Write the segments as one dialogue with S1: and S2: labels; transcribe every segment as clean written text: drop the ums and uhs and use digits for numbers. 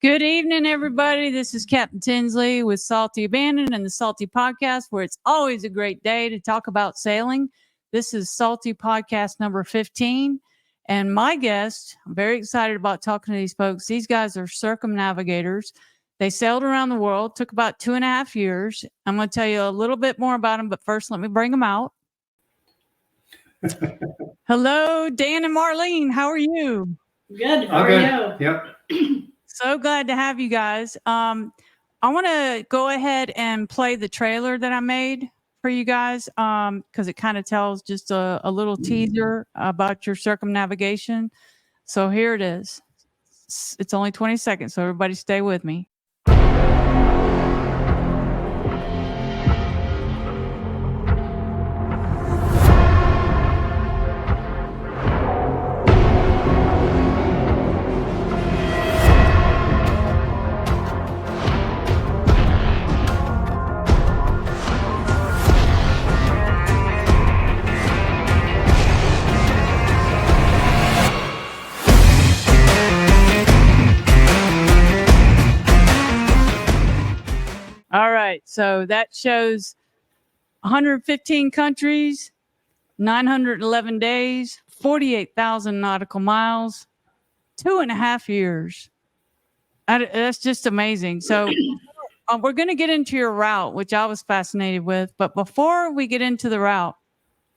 S1: Good evening, everybody. This is Captain Tinsley with Salty Abandon and the Salty Podcast, where it's always a great day to talk about sailing. This is Salty Podcast number 15. And my guest, I'm very excited about talking to these folks. These guys are circumnavigators. They sailed around the world, took about 2.5 years. I'm going to tell you a little bit more about them, but first let me bring them out. Hello, Dan and Marlene. How are you?
S2: Good. How are you?
S3: Yep.
S1: So glad to have you guys. I want to go ahead and play the trailer that I made for you guys because it kind of tells just a little teaser about your circumnavigation. So here it is. It's only 20 seconds, so everybody stay with me. All right, so that shows 115 countries, 911 days, 48,000 nautical miles, 2.5 years. That's just amazing. So we're going to get into your route, which I was fascinated with. But before we get into the route,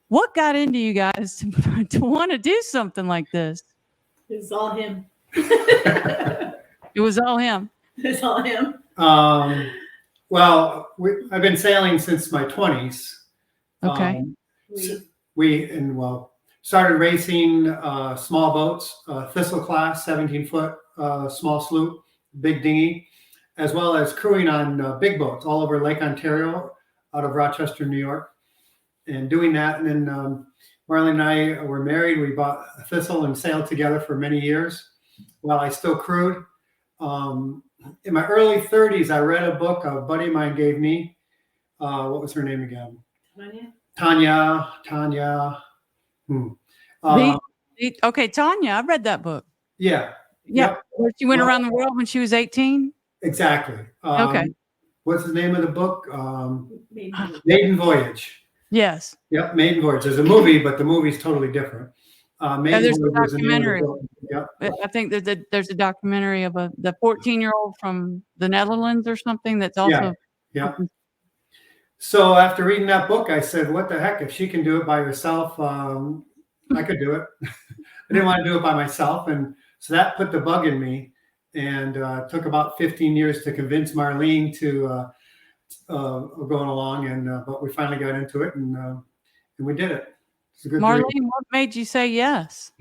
S1: what got into you guys to want to do something like this?
S2: It was all him.
S1: It was all him.
S2: It was all him.
S3: Well, I've been sailing since my 20s.
S1: Okay.
S3: We started racing small boats, Thistle class, 17-foot small sloop, big dinghy, as well as crewing on big boats all over Lake Ontario out of Rochester, New York, and doing that. And then Marlene and I were married. We bought a Thistle and sailed together for many years while I still crewed. In my early 30s, I read a book a buddy of mine gave me. What was her name again? Tanya.
S1: Okay, Tanya, I read that book.
S3: Yeah.
S1: Yeah. Yep. She went around the world when she was 18?
S3: Exactly.
S1: Okay.
S3: What's the name of the book? Maiden Voyage.
S1: Yes.
S3: Yep, Maiden Voyage. There's a movie, but the movie's totally different.
S1: There's a documentary.
S3: Yep.
S1: I think that there's a documentary of the 14-year-old from the Netherlands or something that's also.
S3: Yeah. So after reading that book, I said, what the heck? If she can do it by herself, I could do it. I didn't want to do it by myself. And so that put the bug in me. And it took about 15 years to convince Marlene to going along. But we finally got into it and we did it.
S1: Marlene, what made you say yes?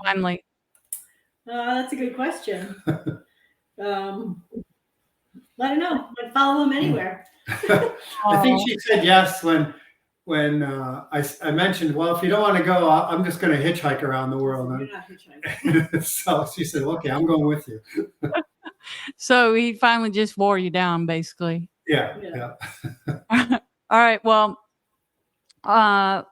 S1: Finally.
S2: That's a good question. I don't know. I'd follow him anywhere.
S3: I think she said yes when I mentioned, well, if you don't want to go, I'm just going to hitchhike around the world.
S2: You're not hitchhiking.
S3: So she said, okay, I'm going with you.
S1: So he finally just wore you down, basically.
S3: Yeah.
S1: All right. Well, I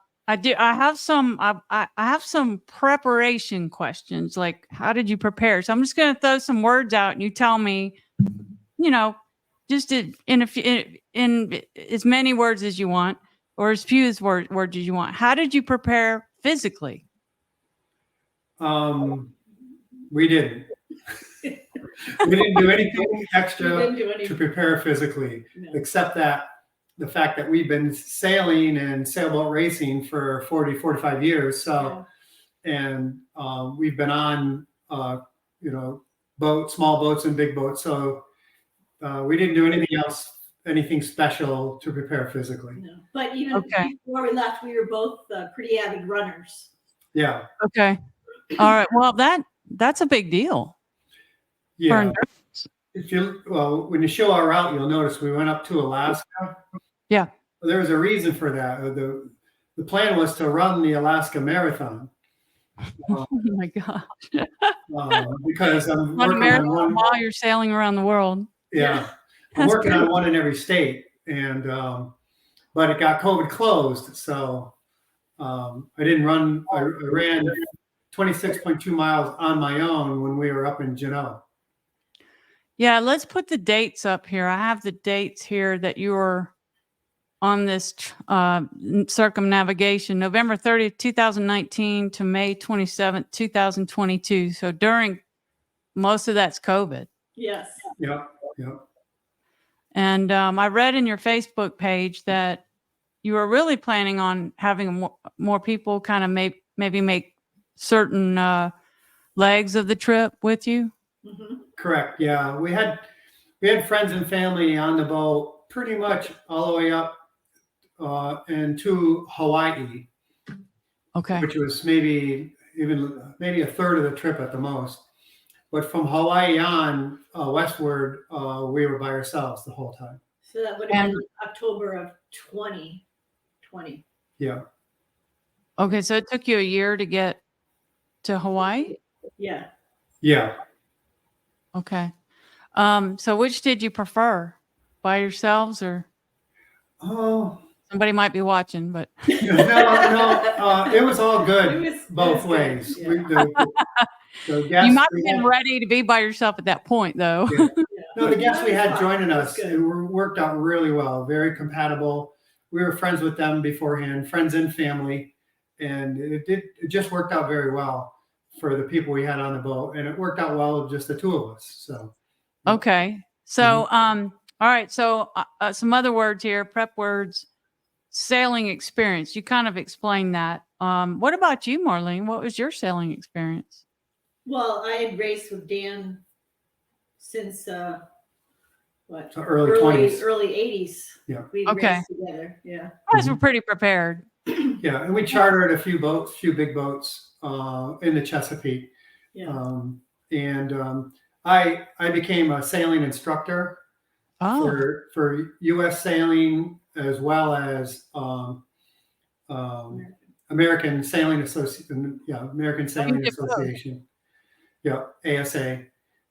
S1: have some preparation questions. Like, how did you prepare? So I'm just going to throw some words out, and you tell me, just in as many words as you want, or as few words as you want. How did you prepare physically?
S3: We didn't. We didn't do anything extra to prepare physically, except that the fact that we've been sailing and sailboat racing for 45 years. So, and we've been on, small boats and big boats. So we didn't do anything else, anything special to prepare physically.
S2: No. But even before we left, we were both pretty avid runners.
S3: Yeah.
S1: Okay. All right. Well, that's a big deal.
S3: Yeah. When you show our route, you'll notice we went up to Alaska.
S1: Yeah.
S3: There was a reason for that. The plan was to run the Alaska Marathon.
S1: Oh my gosh.
S3: Because I'm
S1: Run a
S3: working
S1: marathon
S3: on one
S1: while you're sailing around the world.
S3: Yeah. I'm working on one in every state, and but it got COVID closed, so I didn't run. I ran 26.2 miles on my own when we were up in Juneau.
S1: Yeah, let's put the dates up here. I have the dates here that you were on this circumnavigation, November 30th, 2019 to May 27th, 2022. So during most of that's COVID.
S2: Yes.
S3: Yep. Yep.
S1: And I read in your Facebook page that you were really planning on having more people kind of maybe make certain legs of the trip with you.
S2: Mm-hmm.
S3: Correct. Yeah. We had friends and family on the boat pretty much all the way up into Hawaii,
S1: Okay.
S3: which was maybe a third of the trip at the most. But from Hawaii on westward, we were by ourselves the whole time.
S2: So that would have been October of 2020.
S3: Yeah.
S1: Okay. So it took you a year to get to Hawaii?
S2: Yeah.
S3: Yeah.
S1: Okay. So which did you prefer? By yourselves or
S3: Oh.
S1: somebody might be watching, but
S3: No. It was all good both ways.
S2: Yeah.
S3: The guests
S1: you might have been ready to be by yourself at that point, though.
S3: Yeah. No, the guests we had
S2: Fun.
S3: joining
S2: That was
S3: us
S2: good.
S3: it worked out really well, very compatible. We were friends with them beforehand, friends and family, and it just worked out very well for the people we had on the boat, and it worked out well with just the two of us. So,
S1: Okay. So, all right. So, some other words here, prep words, sailing experience. You kind of explained that. What about you, Marlene? What was your sailing experience?
S2: Well, I had raced with Dan since
S3: early 20s.
S2: early 80s.
S3: Yeah.
S2: We
S1: Okay.
S2: raced together. Yeah.
S1: You guys were pretty prepared.
S3: Yeah, and we chartered a few big boats in the Chesapeake.
S2: Yeah.
S3: I became a sailing instructor for U.S. sailing as well as American Sailing Association. Yeah, American Sailing Association. Yeah, ASA,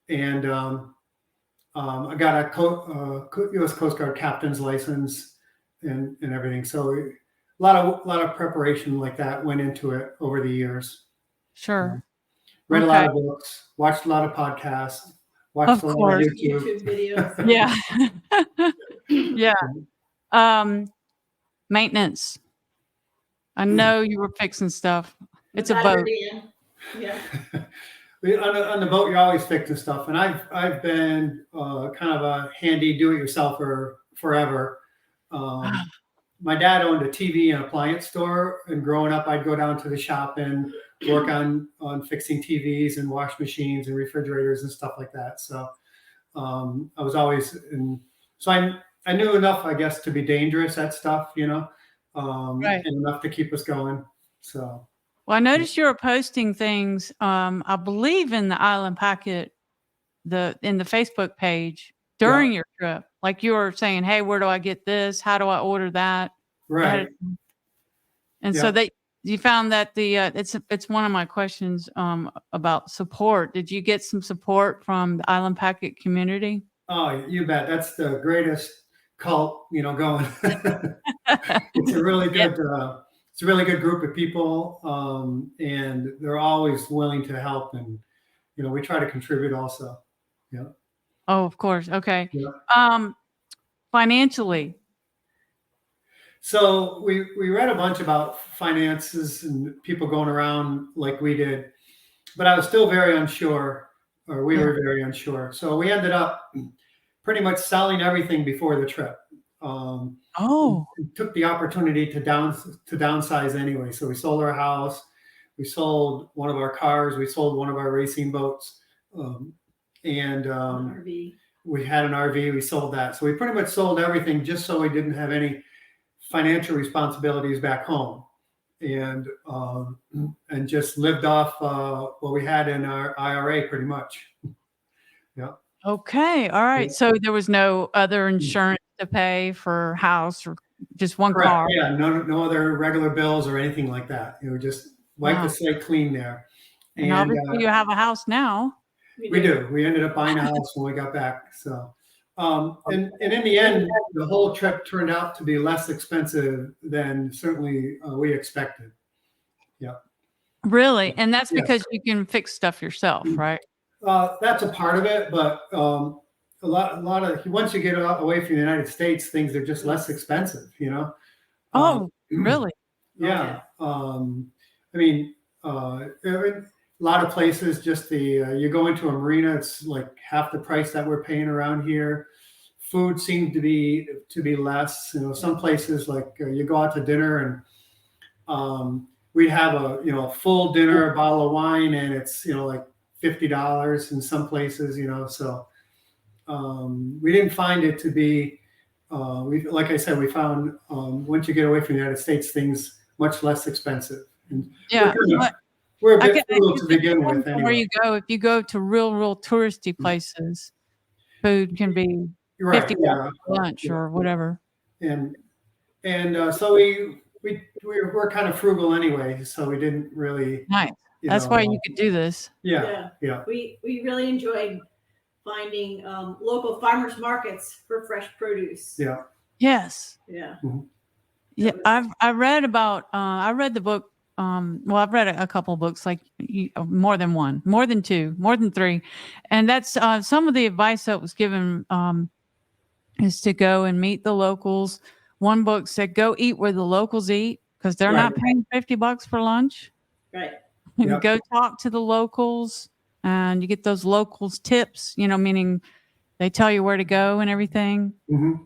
S3: and I got a U.S. Coast Guard captain's license and everything. So a lot of preparation like that went into it over the years.
S1: Sure.
S3: Read a lot of books, watched a lot of podcasts, watched a lot of
S2: YouTube videos.
S1: Yeah. Yeah. Maintenance. I know you were fixing stuff. It's a boat.
S2: Yeah.
S3: On the boat, you're always fixing stuff, and I've been kind of a handy do-it-yourselfer forever. My dad owned a TV and appliance store, and growing up, I'd go down to the shop and work on fixing TVs and wash machines and refrigerators and stuff like that. So I was always so I knew enough, I guess, to be dangerous at stuff, and enough to keep us going. So.
S1: Well, I noticed you were posting things, I believe in the Island Packet, in the Facebook page during your trip. Like you were saying, hey, where do I get this? How do I order that?
S3: Right.
S1: And so that you found that it's one of my questions about support. Did you get some support from the Island Packet community?
S3: Oh, you bet. That's the greatest cult, going. It's a really good it's a really good group of people, and they're always willing to help, and we try to contribute also. Yeah.
S1: Oh, of course. Okay.
S3: Yeah.
S1: Financially.
S3: So we read a bunch about finances and people going around like we did, but I was still very unsure, or we were very unsure. So we ended up pretty much selling everything before the trip. We took the opportunity to downsize anyway. So we sold our house, we sold one of our cars, we sold one of our racing boats, and
S2: RV.
S3: We had an RV. We sold that. So we pretty much sold everything just so we didn't have any financial responsibilities back home, and just lived off what we had in our IRA pretty much. Yeah.
S1: Okay. All right. So there was no other insurance to pay for house or just one
S3: Correct.
S1: car.
S3: Yeah. No other regular bills or anything like that. Just wipe the slate clean there.
S1: And obviously you have a house now.
S3: We do. We ended up buying a house when we got back. So, and in the end, the whole trip turned out to be less expensive than certainly we expected. Yeah.
S1: Really? And that's because you can fix stuff yourself, right?
S3: That's a part of it, but a lot of once you get away from the United States, things are just less expensive, you know.
S1: Oh, really?
S3: Yeah. I mean, a lot of places, just you go into a marina, it's like half the price that we're paying around here. Food seemed to be less. You know, some places like you go out to dinner and we'd have a full dinner, a bottle of wine, and it's like $50 in some places. You know, so we didn't find it to be. Like I said, we found once you get away from the United States, things much less expensive. And
S1: Yeah.
S3: we're a bit frugal to begin with.
S1: Where
S3: Anyway,
S1: you go, if you go to real touristy places, food can be
S3: you're right.
S1: $50
S3: Yeah.
S1: for lunch or whatever.
S3: And so we're kind of frugal anyway, so we didn't really.
S1: Nice. That's why you could do this.
S3: Yeah.
S2: We really enjoyed finding local farmers markets for fresh produce.
S3: Yeah.
S1: Yes.
S2: Yeah.
S3: Mm-hmm.
S1: Yeah. I read the book. Well, I've read a couple of books, like more than one, more than two, more than three. And that's some of the advice that was given is to go and meet the locals. One book said, go eat where the locals eat, because they're not paying $50 for lunch.
S2: Right.
S3: Yep.
S1: Go talk to the locals, and you get those locals tips, meaning they tell you where to go and everything.
S3: Mm-hmm.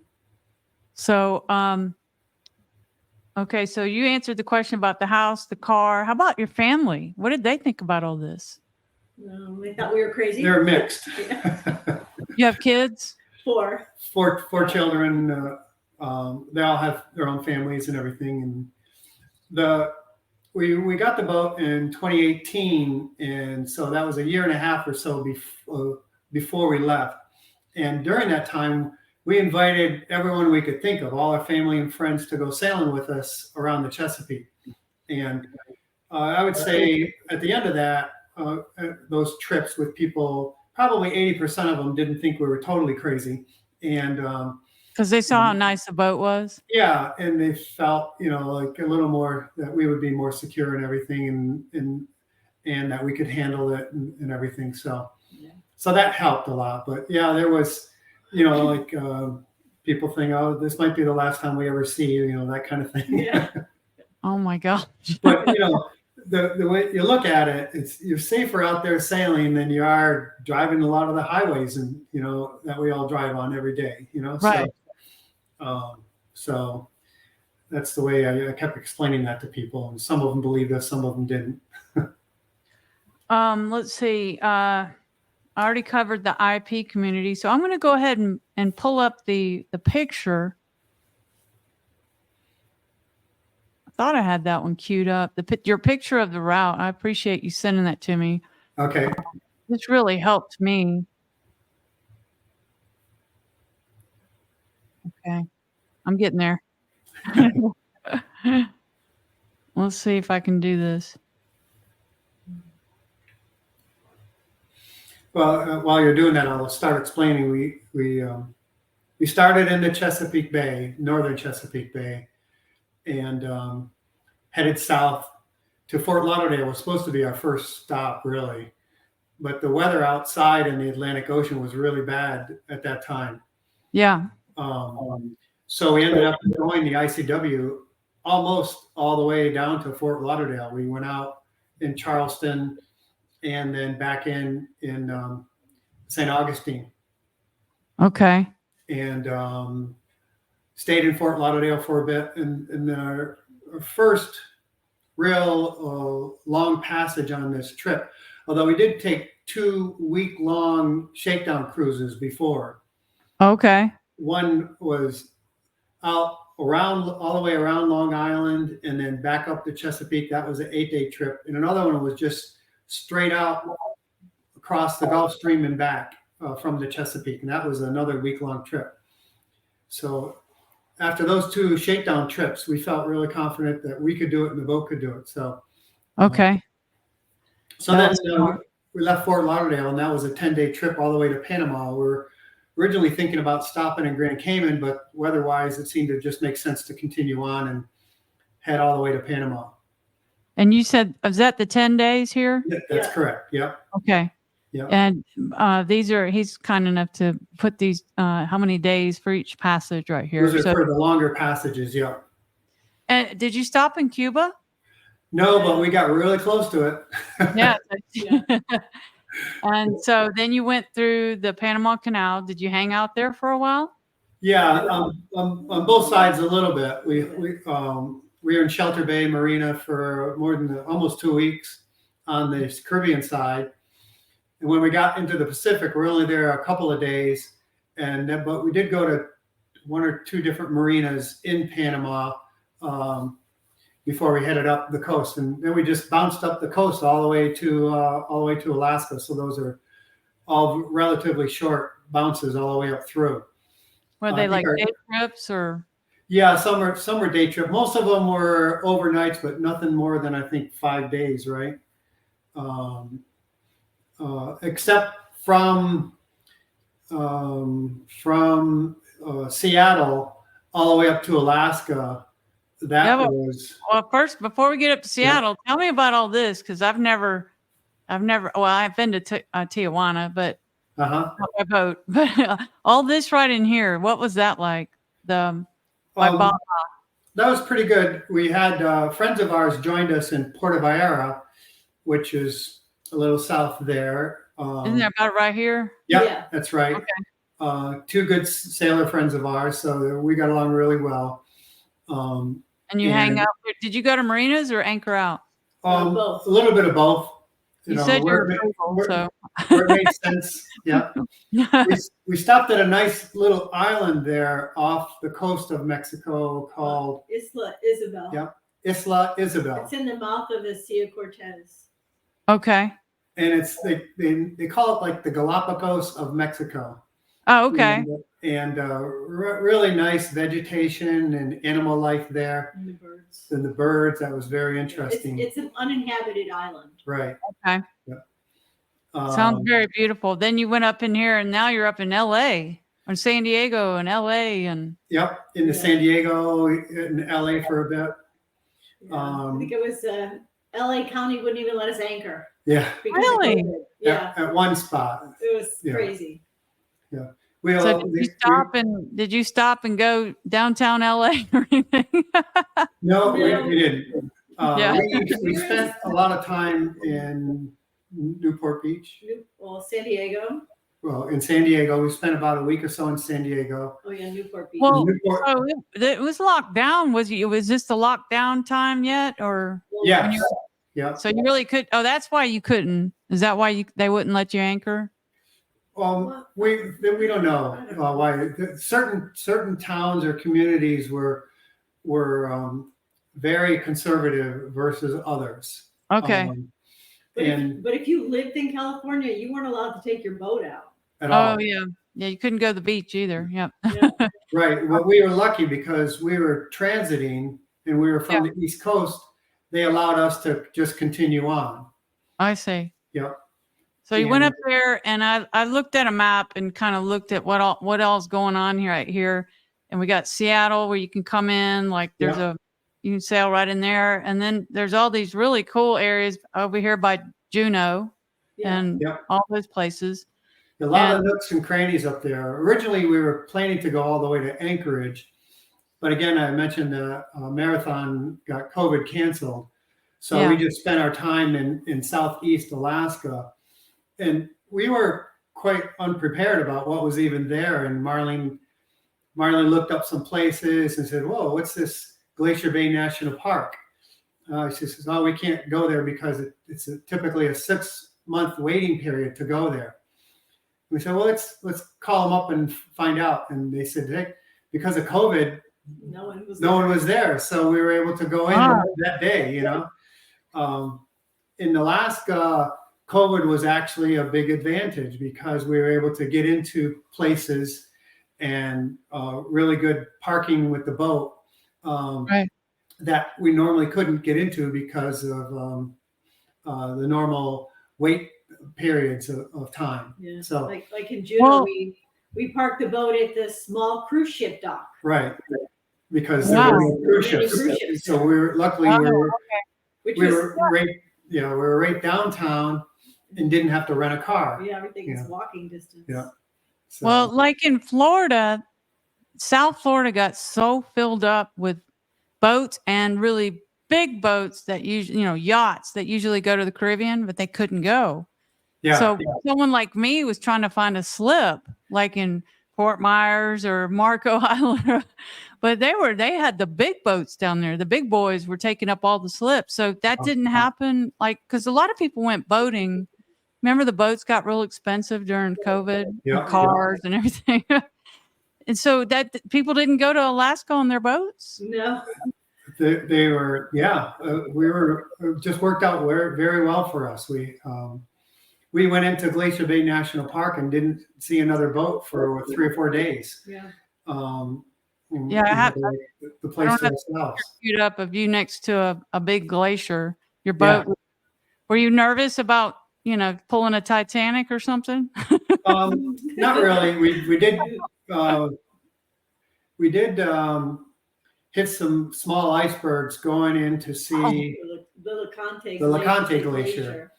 S1: So, okay. So you answered the question about the house, the car. How about your family? What did they think about all this?
S2: They thought we were crazy.
S3: They're mixed.
S1: You have kids?
S3: Four children. They all have their own families and everything. And we got the boat in 2018, and so that was a year and a half or so before we left. And during that time, we invited everyone we could think of, all our family and friends, to go sailing with us around the Chesapeake. And I would say at the end of that, those trips with people, probably 80% of them didn't think we were totally crazy. And
S1: because they saw how nice the boat was.
S3: Yeah, and they felt, like a little more that we would be more secure and everything, and that we could handle it and everything. So that helped a lot. But yeah, there was, like people think, oh, this might be the last time we ever see you, that kind of thing.
S2: Yeah.
S1: Oh my gosh.
S3: But the way you look at it, you're safer out there sailing than you are driving a lot of the highways and that we all drive on every day.
S1: Right.
S3: So that's the way I kept explaining that to people, and some of them believed us, some of them didn't.
S1: Let's see. I already covered the IP community, so I'm going to go ahead and pull up the picture. I thought I had that one queued up. Your picture of the route. I appreciate you sending that to me.
S3: Okay.
S1: This really helped me. Okay. I'm getting there. Let's see if I can do this.
S3: Well, while you're doing that, I'll start explaining. We started in the Chesapeake Bay, northern Chesapeake Bay, and headed south to Fort Lauderdale. Was supposed to be our first stop, really, but the weather outside in the Atlantic Ocean was really bad at that time.
S1: Yeah.
S3: So we ended up going the ICW almost all the way down to Fort Lauderdale. We went out in Charleston and then back in St. Augustine.
S1: Okay.
S3: And stayed in Fort Lauderdale for a bit. And then our first real long passage on this trip, although we did take 2-week-long shakedown cruises before.
S1: Okay.
S3: One was out all the way around Long Island and then back up to Chesapeake. That was an 8-day trip. And another one was just straight out across the Gulf Stream and back from the Chesapeake. And that was another week-long trip. So after those 2 shakedown trips, we felt really confident that we could do it and the boat could do it. So,
S1: okay.
S3: So then we left Fort Lauderdale, and that was a 10-day trip all the way to Panama. We're originally thinking about stopping in Grand Cayman, but weather-wise, it seemed to just make sense to continue on and head all the way to Panama.
S1: And you said, is that the 10 days here?
S3: That's correct. Yep.
S1: Okay.
S3: Yeah.
S1: And he's kind enough to put these, how many days for each passage right here.
S3: Those are
S1: So,
S3: for the longer passages. Yeah.
S1: and did you stop in Cuba?
S3: No, but we got really close to it.
S1: Yeah.
S2: Yeah.
S1: And so then you went through the Panama Canal. Did you hang out there for a while?
S3: Yeah, on both sides a little bit. We were in Shelter Bay Marina for more than almost 2 weeks on the Caribbean side, and when we got into the Pacific, we're only there a couple of days, but we did go to 1 or 2 different marinas in Panama before we headed up the coast, and then we just bounced up the coast all the way to Alaska. So those are all relatively short bounces all the way up through.
S1: Were they like day trips or?
S3: Yeah, some were day trip. Most of them were overnights, but nothing more than I think 5 days, right? Except from Seattle all the way up to Alaska.
S1: Well, first, before we get up to Seattle, tell me about all this, because I've never. Well, I've been to Tijuana, but. Not by boat, but all this right in here. What was that like? That
S3: was pretty good. We had friends of ours joined us in Puerto Vallarta, which is a little south there.
S1: Isn't that about right here?
S3: Yeah, that's right.
S1: Okay.
S3: 2 good sailor friends of ours, so we got along really well.
S1: And you hang out. Did you go to marinas or anchor out?
S3: Both. A little bit of both.
S1: You said you were frugal, so
S3: where it made sense. Yeah. We stopped at a nice little island there off the coast of Mexico called
S2: Isla Isabel.
S3: Yeah, Isla Isabel.
S2: It's in the mouth of the Sea of Cortez.
S1: Okay.
S3: And they call it like the Galapagos of Mexico.
S1: Oh, okay.
S3: And really nice vegetation and animal life there.
S2: And the birds.
S3: And the birds. That was very interesting.
S2: It's an uninhabited island.
S3: Right.
S1: Okay.
S3: Yeah.
S1: Sounds very beautiful. Then you went up in here, and now you're up in LA, or San Diego, and LA, and.
S3: Yep, into San Diego, in LA for a bit.
S2: I think it was LA County wouldn't even let us anchor.
S3: Yeah.
S1: Really?
S2: Yeah.
S3: At one spot.
S2: It was crazy.
S3: Yeah.
S1: So did you stop and go downtown LA or anything?
S3: No, we didn't.
S1: Yeah.
S3: We spent a lot of time in Newport Beach.
S2: San Diego.
S3: Well, in San Diego, we spent about a week or so in San Diego.
S2: Oh yeah, Newport Beach.
S1: Well, so it was locked down. Was this the lockdown time yet, or?
S3: Yeah. Yeah.
S1: So you really could. Oh, that's why you couldn't. Is that why they wouldn't let you anchor?
S3: We don't know why. Certain towns or communities were very conservative versus others.
S1: Okay.
S2: But if you lived in California, you weren't allowed to take your boat out.
S3: At all.
S1: Oh yeah, you couldn't go to the beach either. Yep.
S3: Right. Well, we were lucky because we were transiting and we were from the East Coast. They allowed us to just continue on.
S1: I see.
S3: Yep.
S1: So you went up there, and I looked at a map and kind of looked at what all's going on here right here, and we got Seattle where you can come in, like you can sail right in there, and then there's all these really cool areas over here by Juneau and all those places.
S3: A lot of nooks and crannies up there. Originally, we were planning to go all the way to Anchorage, but again, I mentioned the marathon got COVID canceled, so we just spent our time in Southeast Alaska. And we were quite unprepared about what was even there. And Marlene looked up some places and said, "Whoa, what's this Glacier Bay National Park?" She says, "Oh, we can't go there because it's typically a 6-month waiting period to go there." We said, "Well, let's call them up and find out." And they said, "Hey, because of COVID, no one was there, so we were able to go in that day." In Alaska, COVID was actually a big advantage because we were able to get into places and really good parking with the boat that we normally couldn't get into because of the normal wait periods of time.
S2: Yeah.
S3: So
S2: like in Juneau, we parked the boat at the small cruise ship dock.
S3: Right. Because there were no cruise ships. So we were right downtown. and didn't have to rent a car.
S2: Yeah, everything is
S3: Yeah.
S2: walking distance.
S3: Yeah. So,
S1: Well, like in Florida, South Florida got so filled up with boats and really big boats that usually, yachts that usually go to the Caribbean, but they couldn't go.
S3: yeah.
S1: So someone like me was trying to find a slip, like in Fort Myers or Marco Island, but they had the big boats down there. The big boys were taking up all the slips. So that didn't happen, like, because a lot of people went boating. Remember, the boats got real expensive during COVID,
S3: Yeah,
S1: and cars and everything. And so that people didn't go to Alaska on their boats.
S2: No.
S3: They were, we were, it just worked out very well for us. We went into Glacier Bay National Park and didn't see another boat for 3 or 4 days.
S2: Yeah.
S1: Yeah, I have
S3: the place to ourselves.
S1: queued up of you next to a big glacier. Your boat. Yeah. Were you nervous about pulling a Titanic or something?
S3: Not really. We did hit some small icebergs going in to see
S2: the
S3: LeConte Glacier.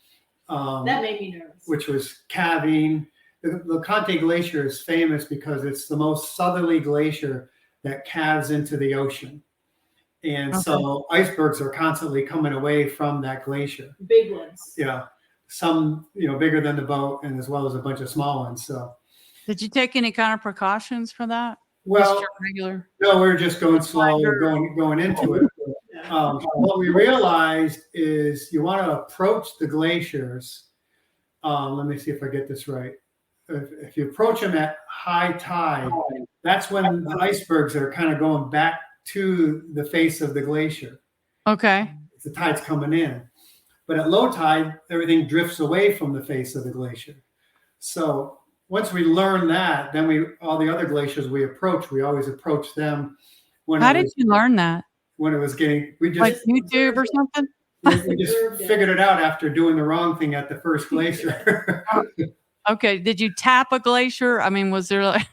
S2: That made me nervous.
S3: Which was calving. The LeConte Glacier is famous because it's the most southerly glacier that calves into the ocean. And so icebergs are constantly coming away from that glacier.
S2: Big ones.
S3: Yeah. Some, bigger than the boat, and as well as a bunch of small ones. So
S1: did you take any kind of precautions for that?
S3: Well,
S1: regular?
S3: No, we're just going slow, going into it. What we realized is you want to approach the glaciers. Let me see if I get this right. If you approach them at high tide, that's when the icebergs are kind of going back to the face of the glacier.
S1: Okay.
S3: The tide's coming in. But at low tide, everything drifts away from the face of the glacier. So once we learn that, then all the other glaciers we always approach them.
S1: How did you learn that?
S3: When it was getting, we just
S1: like YouTube or something.
S3: We just figured it out after doing the wrong thing at the first glacier.
S1: Okay, did you tap a glacier? I mean, was there like?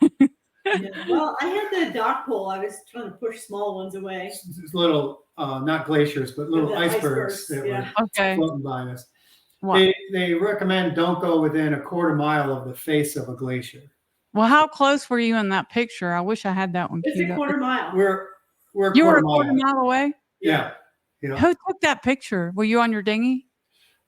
S2: Well, I had the dock pole. I was trying to push small ones away.
S3: Little, not glaciers, but little icebergs that were floating by us. Wow. They recommend don't go within a quarter mile of the face of a glacier.
S1: Well, how close were you in that picture? I wish I had that one.
S2: It's a quarter mile.
S3: You were
S1: a quarter mile away?
S3: Yeah.
S1: Who took that picture? Were you on your dinghy?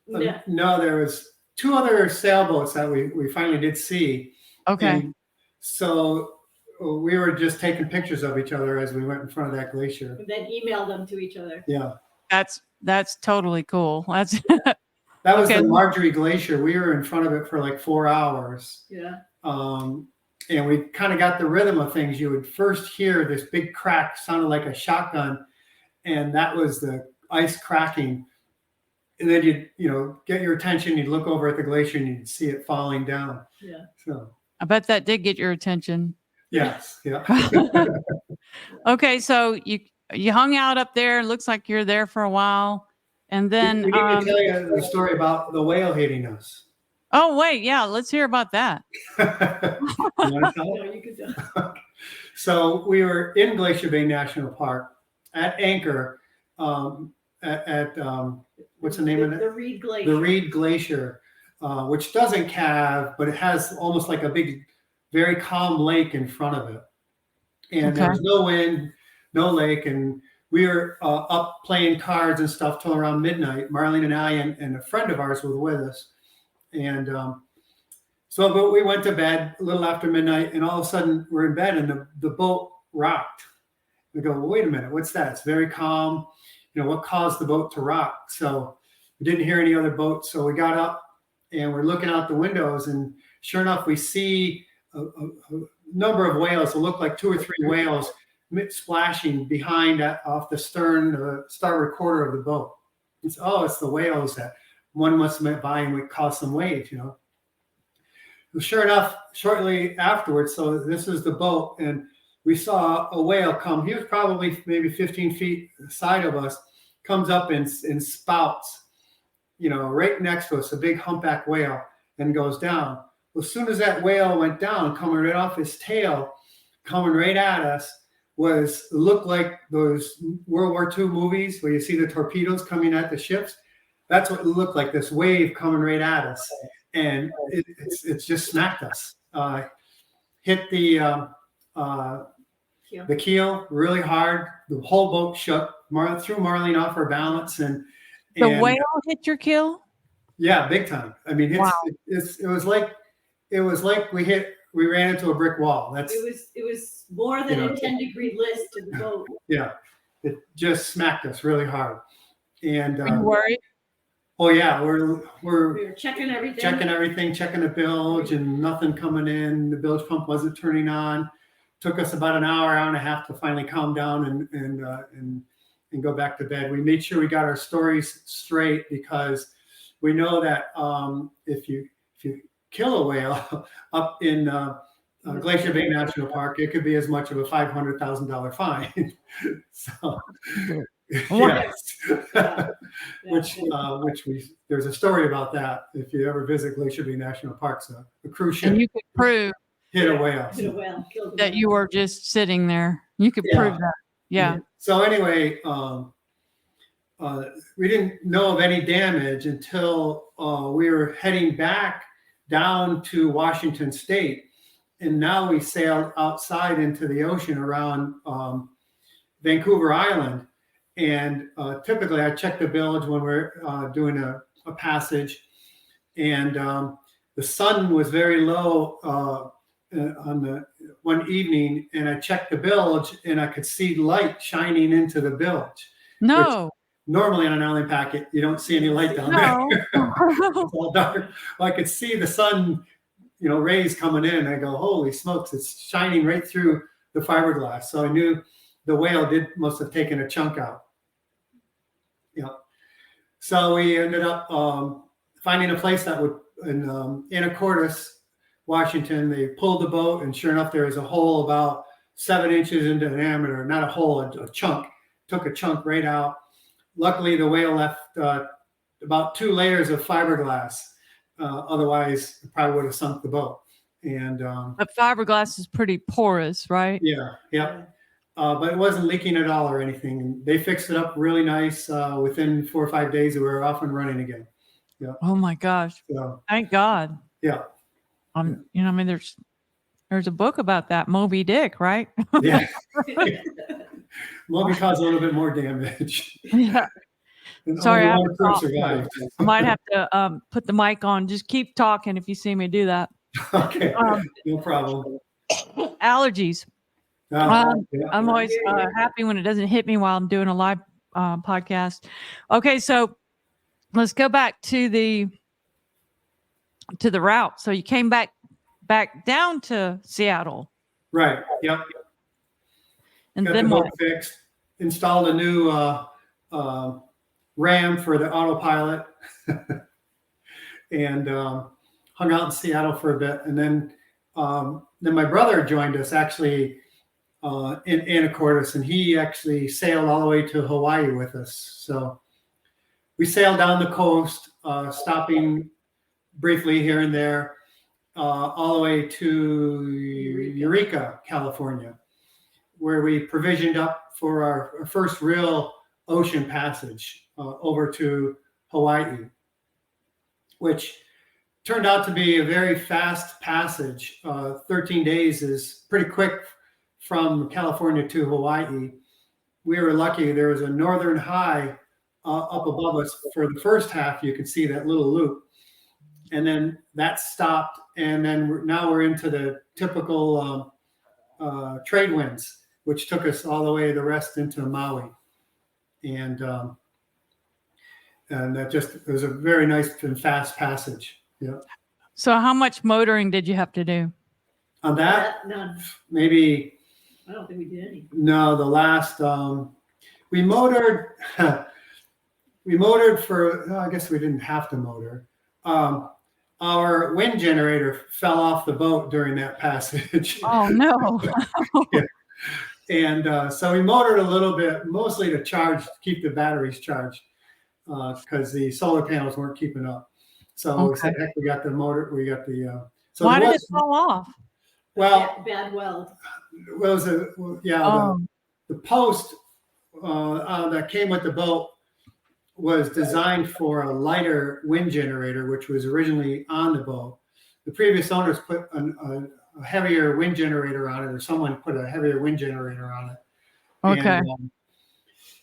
S3: No, there was 2 other sailboats that we finally did see.
S1: Okay.
S3: And so we were just taking pictures of each other as we went in front of that glacier.
S2: And then email them to each other.
S3: Yeah.
S1: That's totally cool.
S3: That was the Marjorie Glacier. We were in front of it for like 4 hours.
S2: Yeah.
S3: And we kind of got the rhythm of things. You would first hear this big crack, sounded like a shotgun, and that was the ice cracking. And then you'd get your attention. You'd look over at the glacier and you'd see it falling down.
S2: Yeah.
S3: So
S1: I bet that did get your attention.
S3: Yes. Yeah.
S1: Okay, so you hung out up there. It looks like you're there for a while, and then
S3: we need to tell you the story about the whale hitting us.
S1: Oh wait, yeah, let's hear about that.
S3: You want to tell it?
S2: No, you can tell.
S3: So we were in Glacier Bay National Park at anchor at what's the name of it?
S2: The Reed Glacier.
S3: The Reed Glacier, which doesn't calve, but it has almost like a big, very calm lake in front of it. And there's no wind, no lake, and we were up playing cards and stuff till around midnight. Marlene and I and a friend of ours was with us. And but we went to bed a little after midnight, and all of a sudden we're in bed and the boat rocked. We go, well, wait a minute, what's that? It's very calm. What caused the boat to rock? So we didn't hear any other boats. So we got up and we're looking out the windows, and sure enough, we see a number of whales. It looked like 2 or 3 whales splashing behind off the stern, starboard quarter of the boat. It's the whales that one must have went by and would cause some waves, Well, sure enough, shortly afterwards, so this is the boat, and we saw a whale come. He was probably maybe 15 feet side of us, comes up and spouts, right next to us, a big humpback whale, and goes down. Well, as soon as that whale went down, coming right off his tail, coming right at us, looked like those World War II movies where you see the torpedoes coming at the ships. that's what it looked like, this wave coming right at us. And it's just smacked us. Hit the keel really hard. The whole boat shook. Threw Marlene off her balance, and
S1: The whale hit your keel?
S3: yeah, big time. I mean,
S1: Wow.
S3: it was like we ran into a brick wall.
S2: It was more than a 10-degree list to the boat.
S3: Yeah, it just smacked us really hard. And
S1: Were you worried?
S3: oh yeah,
S2: We were checking everything.
S3: Checking the bilge, and nothing coming in. The bilge pump wasn't turning on. Took us about an hour and a half to finally calm down and go back to bed. We made sure we got our stories straight, because we know that if you kill a whale up in Glacier Bay National Park, it could be as much of a $500,000 fine. So, yes. There's a story about that. If you ever visit Glacier Bay National Park, so a cruise ship,
S1: And you could prove
S3: hit a whale.
S2: Killed a
S1: that
S2: whale.
S1: you were just sitting there. You could prove that. Yeah.
S3: So anyway, we didn't know of any damage until we were heading back down to Washington State, and now we sailed outside into the ocean around Vancouver Island. And typically, I check the bilge when we're doing a passage, and the sun was very low on the one evening, and I checked the bilge, and I could see light shining into the bilge.
S1: No.
S3: Normally on an island packet, you don't see any light down there. It's all dark. Well, I could see the sun, rays coming in. I go, holy smokes, it's shining right through the fiberglass. So I knew the whale must have taken a chunk out. Yeah. So we ended up finding a place that would, in Anacortes, Washington. They pulled the boat, and sure enough, there was a hole about 7 inches into the diameter. Not a hole, a chunk. Took a chunk right out. Luckily, the whale left about 2 layers of fiberglass. Otherwise, it probably would have sunk the boat. And
S1: But fiberglass is pretty porous, right?
S3: Yeah. But it wasn't leaking at all or anything. They fixed it up really nice. Within 4 or 5 days, we were off and running again. Yeah.
S1: Oh my gosh.
S3: So,
S1: Thank God.
S3: yeah.
S1: There's a book about that, Moby Dick, right?
S3: Yeah. Moby caused a little bit more damage.
S1: Yeah.
S3: And
S1: Sorry,
S3: only
S1: I
S3: one crew survived.
S1: might have to put the mic on. Just keep talking if you see me do that.
S3: Okay, no problem.
S1: Allergies.
S3: Yeah.
S1: I'm always happy when it doesn't hit me while I'm doing a live podcast. Okay, so let's go back to the route. So you came back down to Seattle,
S3: Right. Yep.
S1: and
S3: Got
S1: then
S3: the
S1: what?
S3: boat fixed. Installed a new RAM for the autopilot, and hung out in Seattle for a bit. And then my brother joined us actually in Anacortes, and he actually sailed all the way to Hawaii with us. So we sailed down the coast, stopping briefly here and there, all the way to Eureka, California, where we provisioned up for our first real ocean passage over to Hawaii, which turned out to be a very fast passage. 13 days is pretty quick from California to Hawaii. We were lucky. There was a northern high up above us. For the first half, you could see that little loop. And then that stopped. And then now we're into the typical trade winds, which took us all the way the rest into Maui. And that it was a very nice and fast passage. Yeah.
S1: So how much motoring did you have to do?
S3: On that,
S2: None.
S3: maybe.
S2: I don't think we did any.
S3: No, the last we motored. We motored for. I guess we didn't have to motor. Our wind generator fell off the boat during that passage.
S1: Oh no!
S3: Yeah. And so we motored a little bit, mostly to keep the batteries charged, because the solar panels weren't keeping up. So we said, heck, we got the motor. We got the. So
S1: why did it fall off?
S3: Well,
S2: bad weld.
S3: The post that came with the boat was designed for a lighter wind generator, which was originally on the boat. The previous owners put a heavier wind generator on it, or someone put a heavier wind generator on it.
S1: Okay.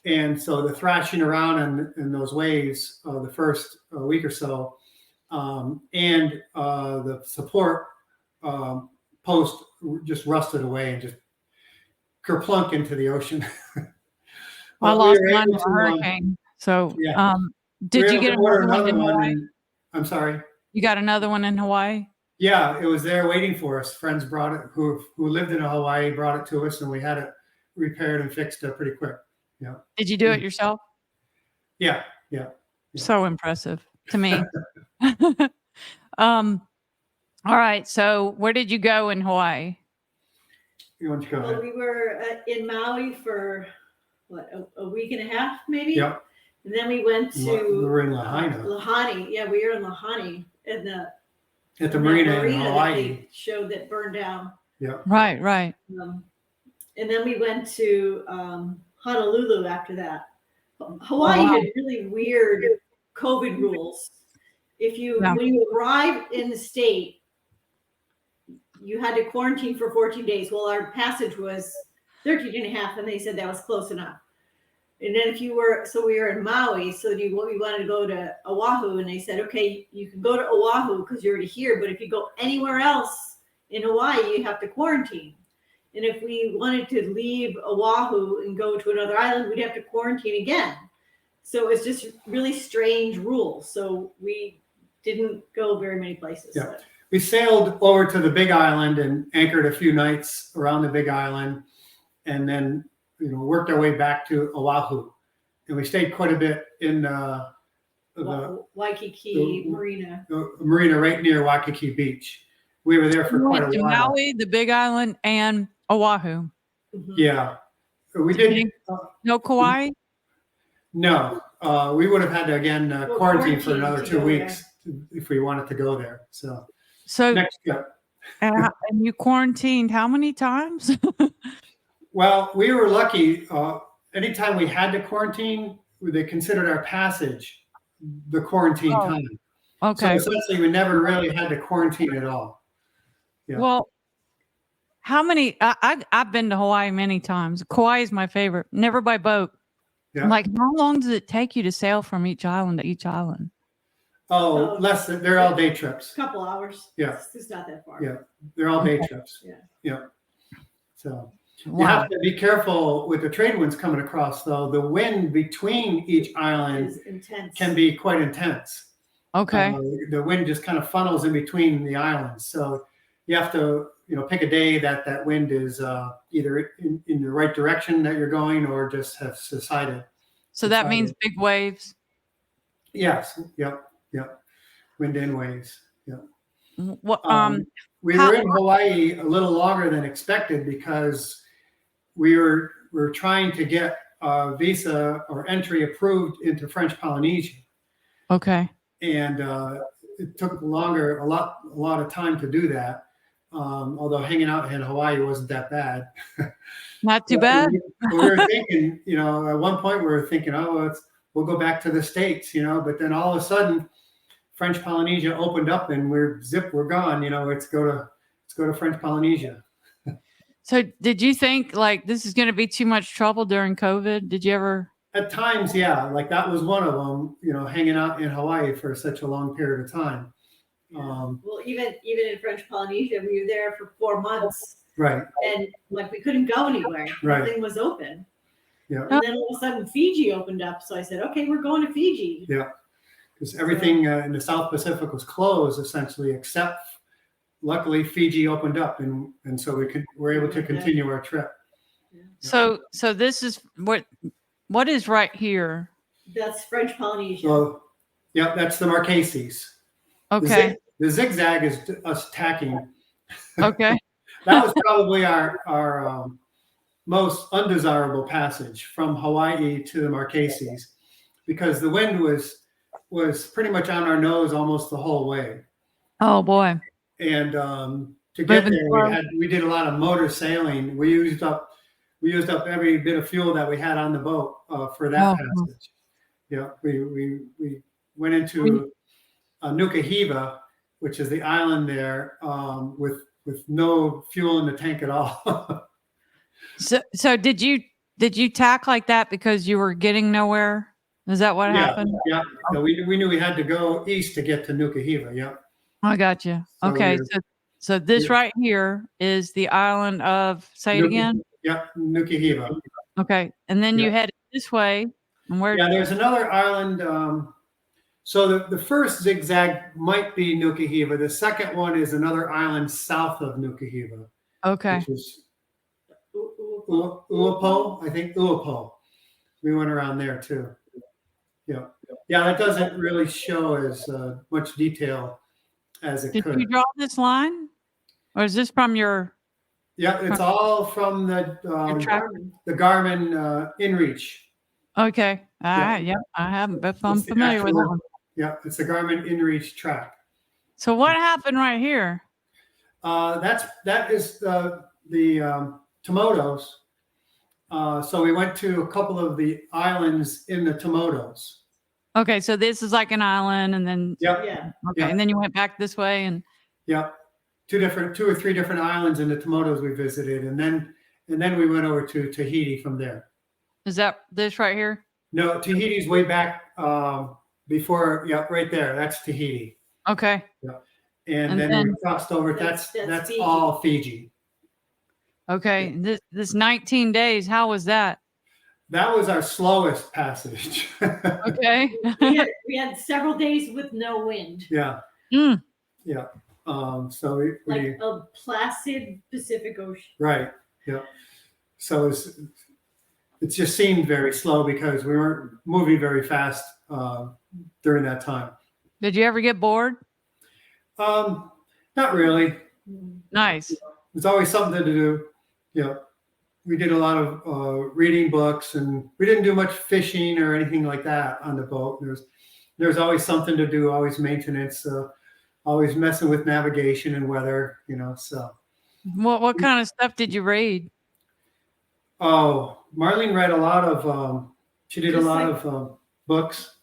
S3: And so the thrashing around in those waves the first week or so, and the support post just rusted away and just kerplunk into the ocean.
S1: I
S3: We
S1: lost
S3: were
S1: mine in
S3: able
S1: a
S3: to,
S1: hurricane. So,
S3: yeah.
S1: did
S3: we
S1: you
S3: were
S1: get
S3: able to order
S1: another one in Hawaii?
S3: and I'm sorry.
S1: You got another one in Hawaii?
S3: Yeah, it was there waiting for us. Friends brought it who lived in Hawaii, brought it to us, and we had it repaired and fixed pretty quick. Yeah.
S1: Did you do it yourself?
S3: Yeah.
S1: So impressive to me. All right. So where did you go in Hawaii?
S3: You want to go
S2: Well,
S3: ahead?
S2: we were in Maui for what, a week and a half, maybe.
S3: Yep.
S2: And then we went
S3: We
S2: to
S3: were in Lahaina.
S2: Lahani. Yeah, we were in Lahani at the
S3: Marina in
S2: that
S3: Hawaii.
S2: they showed that burned down.
S3: Yeah.
S1: Right.
S2: And then we went to Honolulu after that. Hawaii had really weird COVID rules. If you when you arrive in the state, you had to quarantine for 14 days. Well, our passage was 13 and a half, and they said that was close enough. And then we were in Maui, so we wanted to go to Oahu, and they said, okay, you can go to Oahu because you're already here, but if you go anywhere else in Hawaii, you have to quarantine. And if we wanted to leave Oahu and go to another island, we'd have to quarantine again. So it's just really strange rules. So we didn't go very many places.
S3: Yeah. We sailed over to the Big Island and anchored a few nights around the Big Island, and then worked our way back to Oahu. And we stayed quite a bit in the
S2: Waikiki Marina.
S3: The marina right near Waikiki Beach. We were there for quite a while.
S1: Maui, the Big Island, and Oahu.
S2: Mm-hmm.
S3: Yeah. We did.
S1: No Kauai?
S3: No. We would have had to, again, quarantine for another 2 weeks if we wanted to go there. So next step.
S1: And you quarantined how many times?
S3: Well, we were lucky. Anytime we had to quarantine, they considered our passage the quarantine time.
S1: Okay.
S3: So essentially, we never really had to quarantine at all. Yeah.
S1: Well, how many? I've been to Hawaii many times. Kauai is my favorite. Never by boat.
S3: Yeah.
S1: I'm like, how long does it take you to sail from each island to each island?
S3: Oh, less than, they're all day trips.
S2: A couple hours.
S3: Yeah.
S2: It's not that far.
S3: Yeah. They're all day trips.
S2: Yeah.
S3: So you have to be careful with the trade winds coming across, though. The wind between each island can be quite intense.
S1: Okay.
S3: The wind just kind of funnels in between the islands. So you have to, pick a day that wind is either in the right direction that you're going or just have subsided.
S1: So that means big waves?
S3: Yes. Yep. Wind and waves. Yep.
S1: What,
S3: we were in Hawaii a little longer than expected because we were trying to get a visa or entry approved into French Polynesia.
S1: Okay.
S3: And it took a lot of time to do that. Although hanging out in Hawaii wasn't that bad.
S1: Not too bad.
S3: We were thinking, at one point we were thinking, we'll go back to the States, but then all of a sudden French Polynesia opened up and we're gone, let's go to French Polynesia.
S1: So did you think like this is going to be too much trouble during COVID? Did you ever?
S3: At times, yeah, like that was one of them, hanging out in Hawaii for such a long period of time.
S2: Well, even in French Polynesia, we were there for 4 months.
S3: Right.
S2: And like we couldn't go anywhere.
S3: Right.
S2: Nothing was open.
S3: Yeah.
S2: And then all of a sudden Fiji opened up. So I said, okay, we're going to Fiji.
S3: Yeah. Because everything in the South Pacific was closed essentially, except luckily Fiji opened up, and so we're able to continue our trip.
S2: Yeah.
S1: So this is what is right here?
S2: That's French Polynesia.
S3: So, yeah, that's the Marquesas.
S1: Okay.
S3: The zigzag is us tacking.
S1: Okay.
S3: That was probably our most undesirable passage from Hawaii to the Marquesas, because the wind was pretty much on our nose almost the whole way.
S1: Oh boy.
S3: And to get there, we did a lot of motor sailing. We used up every bit of fuel that we had on the boat for that passage. Yeah, we went into Nukuhiva, which is the island there, with no fuel in the tank at all.
S1: So did you tack like that because you were getting nowhere? Is that what happened?
S3: Yeah. So we knew we had to go east to get to Nukuhiva. Yeah.
S1: I got you.
S3: So
S1: Okay, so this
S3: yeah.
S1: right here is the island of, say it again.
S3: Yeah, Nukuhiva.
S1: Okay, and then you headed this way, and where?
S3: Yeah, there's another island. So the first zigzag might be Nukuhiva. The second one is another island south of Nukuhiva.
S1: Okay.
S3: Which is Uapo, I think Uapo. We went around there too. Yeah. Yeah, that doesn't really show as much detail as it could.
S1: Did you draw this line? Or is this from your?
S3: Yeah, it's all from the Garmin InReach.
S1: Okay. All right. Yeah, I haven't, but I'm familiar with that one.
S3: Yeah, it's the Garmin InReach track.
S1: So what happened right here?
S3: That is the Tomodos. So we went to a couple of the islands in the Tomodos.
S1: Okay, so this is like an island, and then and then you went back this way, and
S3: two or three different islands in the Tomodos we visited, and then we went over to Tahiti from there.
S1: Is that this right here?
S3: No, Tahiti's way back before. Yeah, right there. That's Tahiti.
S1: Okay.
S3: Yeah, and then we crossed over. That's Fiji. All Fiji.
S1: Okay, this 19 days. How was that?
S3: That was our slowest passage.
S1: Okay.
S2: we had several days with no wind.
S3: Yeah.
S1: Mm.
S3: Yeah. So we
S2: like a placid Pacific Ocean.
S3: Right. Yeah. So it just seemed very slow because we weren't moving very fast during that time.
S1: Did you ever get bored?
S3: Not really.
S1: Nice.
S3: There's always something to do. Yeah. We did a lot of reading books, and we didn't do much fishing or anything like that on the boat. There's always something to do, always maintenance, always messing with navigation and weather, so.
S1: What kind of stuff did you read?
S3: Oh, Marlene read a lot of, she did a lot of books.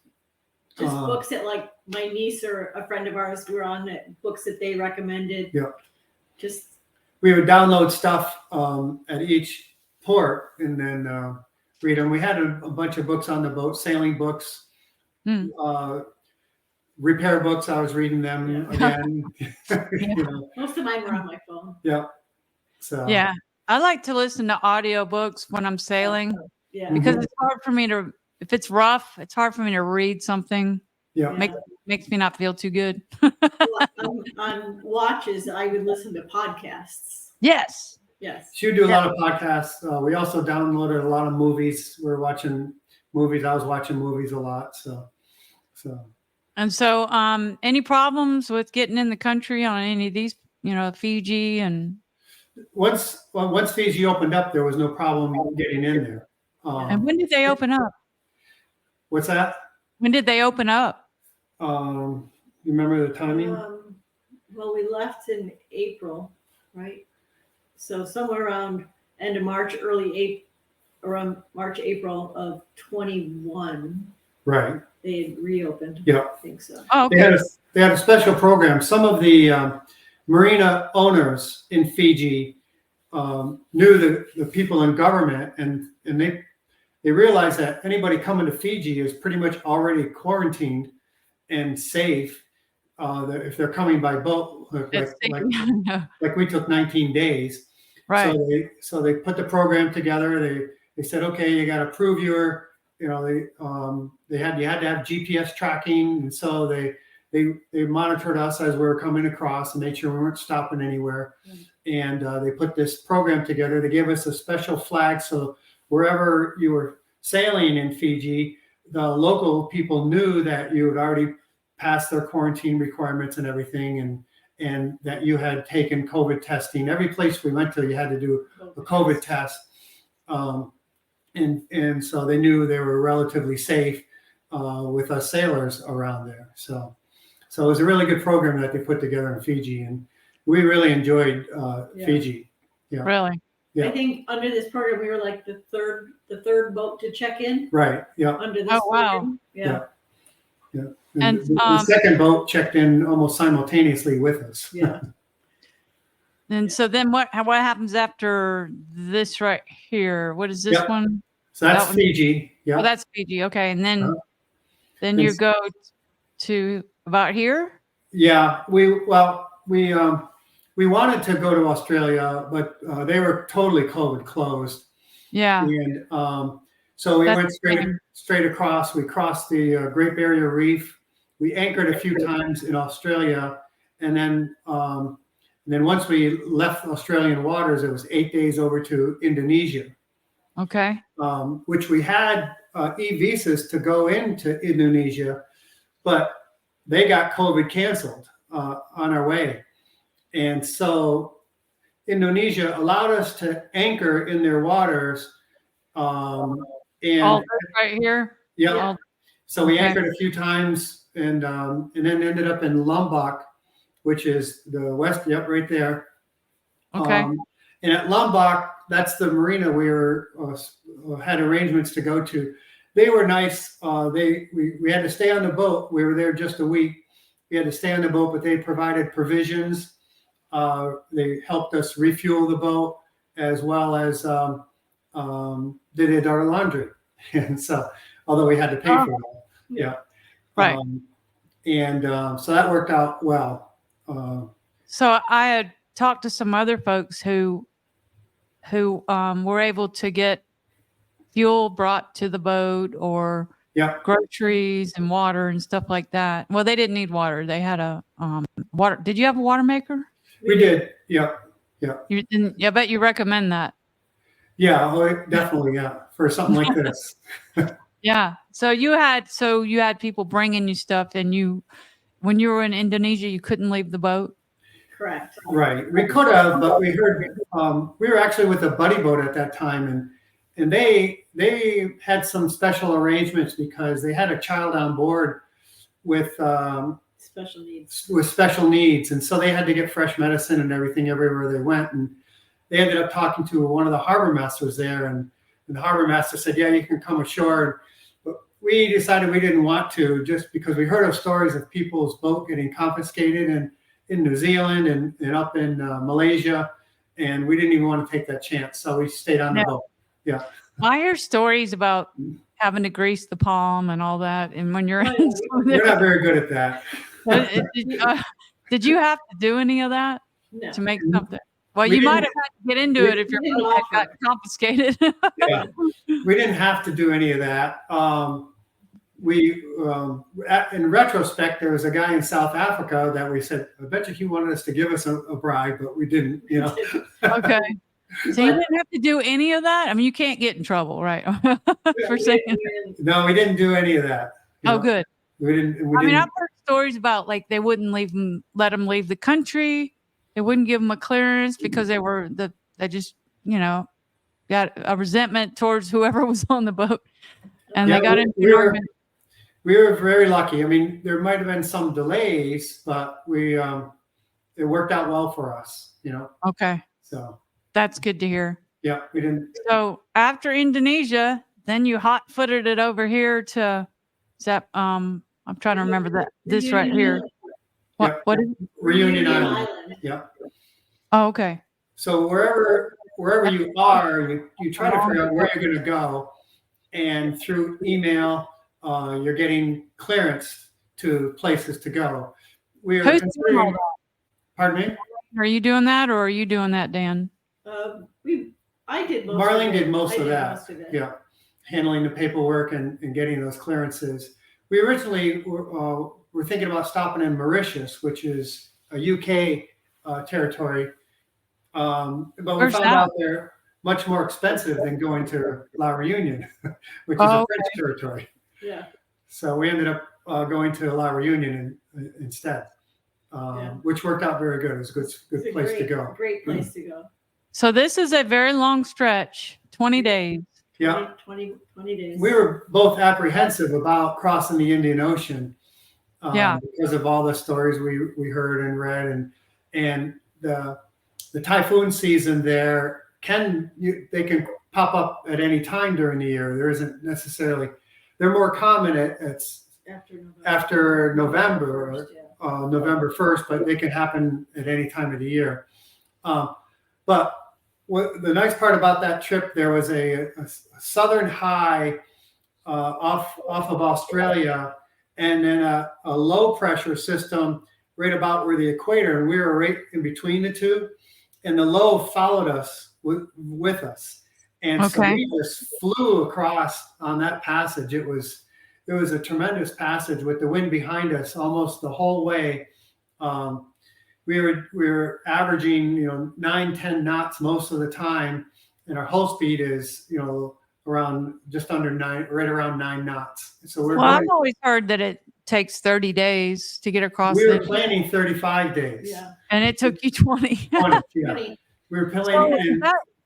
S2: Just books that like my niece or a friend of ours were on, books that they recommended.
S3: Yeah.
S2: Just.
S3: We would download stuff at each port and then read them. We had a bunch of books on the boat, sailing books, repair books. I was reading them again.
S2: Most of mine were on my phone.
S3: Yeah. So
S1: yeah, I like to listen to audio books when I'm sailing.
S2: Yeah.
S1: Because it's hard for me to, if it's rough, it's hard for me to read something.
S3: Yeah.
S1: Makes me not feel too good.
S2: on watches, I would listen to podcasts.
S1: Yes.
S2: Yes.
S3: She would do a lot of podcasts. We also downloaded a lot of movies. We were watching movies. I was watching movies a lot. So.
S1: And so, any problems with getting in the country on any of these, Fiji and?
S3: Once Fiji opened up, there was no problem getting in there.
S1: And when did they open up?
S3: What's that?
S1: When did they open up?
S3: You remember the timing?
S2: Well, we left in April, right? So somewhere around end of March, around March, April of 21.
S3: Right.
S2: They had reopened.
S3: Yeah.
S2: I think so.
S1: Oh, okay.
S3: They had a special program. Some of the marina owners in Fiji knew the people in government, and they realized that anybody coming to Fiji is pretty much already quarantined and safe. If they're coming by boat, like we took 19 days.
S1: Right.
S3: So they put the program together. They said, okay, you got to prove your, you had to have GPS tracking, and so they monitored us as we were coming across and made sure we weren't stopping anywhere. And they put this program together. They gave us a special flag, so wherever you were sailing in Fiji, the local people knew that you had already passed their quarantine requirements and everything, and that you had taken COVID testing. Every place we went to, you had to do a COVID test. And so they knew they were relatively safe with us sailors around there. So it was a really good program that they put together in Fiji, and we really enjoyed Fiji. Yeah.
S1: Really?
S3: Yeah.
S2: I think under this program, we were like the third boat to check in
S3: Right. Yeah.
S2: under this
S1: Oh, wow.
S2: program. Yeah.
S3: Yeah.
S1: And,
S3: the second boat checked in almost simultaneously with us.
S2: Yeah.
S1: And so then what happens after this right here? What is this
S3: Yep.
S1: one?
S3: So that's
S1: That one?
S3: Fiji. Yeah.
S1: Oh, that's Fiji. Okay. And then
S3: Uh-huh.
S1: you
S3: It's-
S1: go to about here?
S3: Yeah. We wanted to go to Australia, but they were totally COVID closed.
S1: Yeah.
S3: And so we
S1: That's
S3: went
S1: the same.
S3: straight across. We crossed the Great Barrier Reef. We anchored a few times in Australia, and then once we left Australian waters, it was 8 days over to Indonesia,
S1: Okay.
S3: which we had e-visas to go into Indonesia, but they got COVID canceled on our way. And so Indonesia allowed us to anchor in their waters.
S1: All
S3: And
S1: this right here?
S3: yeah,
S1: All-
S3: so we
S1: okay.
S3: anchored a few times and then ended up in Lombok, which is the west, yep, right there.
S1: Okay.
S3: And at Lombok, that's the marina we were had arrangements to go to. They were nice. We had to stay on the boat. We were there just a week. We had to stay on the boat, but they provided provisions. They helped us refuel the boat, as well as they did our laundry. And so, although we had to pay for it all. Yeah.
S1: Right.
S3: So that worked out well.
S1: So I had talked to some other folks who were able to get fuel brought to the boat or
S3: Yeah.
S1: groceries and water and stuff like that. Well, they didn't need water. They had a water. Did you have a water maker?
S3: We did. Yeah.
S1: I bet you recommend that.
S3: Yeah. Oh, definitely. Yeah. For something like this.
S1: Yeah. So you had people bringing you stuff, and when you were in Indonesia, you couldn't leave the boat.
S2: Correct.
S3: Right. We could have, but we heard we were actually with a buddy boat at that time, and they had some special arrangements because they had a child on board with special needs, and so they had to get fresh medicine and everything everywhere they went. And they ended up talking to one of the harbor masters there, and the harbor master said, "Yeah, you can come ashore." But we decided we didn't want to, just because we heard of stories of people's boat getting confiscated and in New Zealand and up in Malaysia, and we didn't even want to take that chance, so we stayed on the boat. Yeah.
S1: I hear stories about having to grease the palm and all that, and when you're
S3: We're not very good at that.
S1: Did you have to do any of that to make something? Well,
S3: We
S1: you might
S3: didn't-
S1: have had to get into it if your
S2: didn't
S1: boat had
S2: offer.
S1: got confiscated.
S3: Yeah. We didn't have to do any of that. In retrospect, there was a guy in South Africa that we said, I bet you he wanted us to give us a bribe, but we didn't,
S1: Okay. So you didn't have to do any of that? I mean, you can't get in trouble, right? For saying.
S3: No, we didn't do any of that.
S1: Oh, good.
S3: We didn't.
S1: I mean, I've heard stories about like they wouldn't let them leave the country. They wouldn't give them a clearance because they just, got a resentment towards whoever was on the boat. And they got into an argument.
S3: We were very lucky. I mean, there might have been some delays, but it worked out well for us,
S1: Okay.
S3: So
S1: That's good to hear.
S3: yeah, we didn't.
S1: So after Indonesia, then you hot-footed it over here to I'm trying to remember this right here. What is it?
S3: Reunion Island. Yeah.
S1: Oh, okay.
S3: So wherever you are, you try to figure out where you're going to go, and through email, you're getting clearance to places to go. We are
S1: Who's doing all
S3: considering. Pardon me?
S1: Are you doing that, or are you doing that, Dan?
S2: I did most
S3: Marlene
S2: of it.
S3: did most
S2: I
S3: of
S2: did
S3: that.
S2: most of it.
S3: Yeah, handling the paperwork and getting those clearances. We originally were thinking about stopping in Mauritius, which is a UK territory, but we
S1: Where's
S3: found
S1: that?
S3: out they're much more expensive than going to La Reunion, which is a French territory.
S2: Yeah.
S3: So we ended up going to La Reunion instead, which worked out very good. It was a good place to go.
S2: Great place to go.
S1: So this is a very long stretch, 20 days.
S3: Yeah.
S2: 20 days.
S3: We were both apprehensive about crossing the Indian Ocean because of all the stories we heard and read, and the typhoon season there they can pop up at any time during the year. There isn't necessarily, they're more common after November, November 1st, but they can happen at any time of the year. But the nice part about that trip, there was a southern high off of Australia, and then a low pressure system right about where the equator, and we were right in between the two, and the low followed us with us, and so we just flew across on that passage. It was a tremendous passage with the wind behind us almost the whole way. We were averaging 9-10 knots most of the time, and our hull speed is around just under 9, right around 9 knots. So
S1: I've always heard that it takes 30 days to get across.
S3: We were planning 35 days.
S2: Yeah.
S1: And it took you 20.
S3: 20, yeah. We were planning.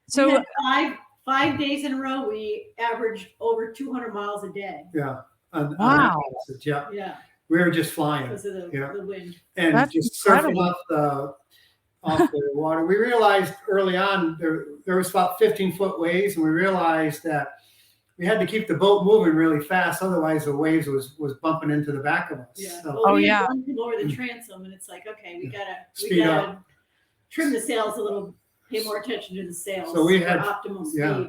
S1: So
S2: we had 5 days in a row, we averaged over 200 miles a day.
S3: Yeah.
S1: Wow.
S3: On that yeah.
S2: Yeah.
S3: We were just flying
S2: because of the wind.
S3: And
S1: That's
S3: just
S1: incredible.
S3: surfing off the water. We realized early on there was about 15-foot waves, and we realized that we had to keep the boat moving really fast, otherwise the waves was bumping into the back of us.
S2: Yeah.
S3: So,
S2: Well, we had one to lower the transom, and it's like, okay, we gotta trim the sails a little, pay more attention to the sails.
S3: So we had
S2: optimal speed.
S3: Yeah.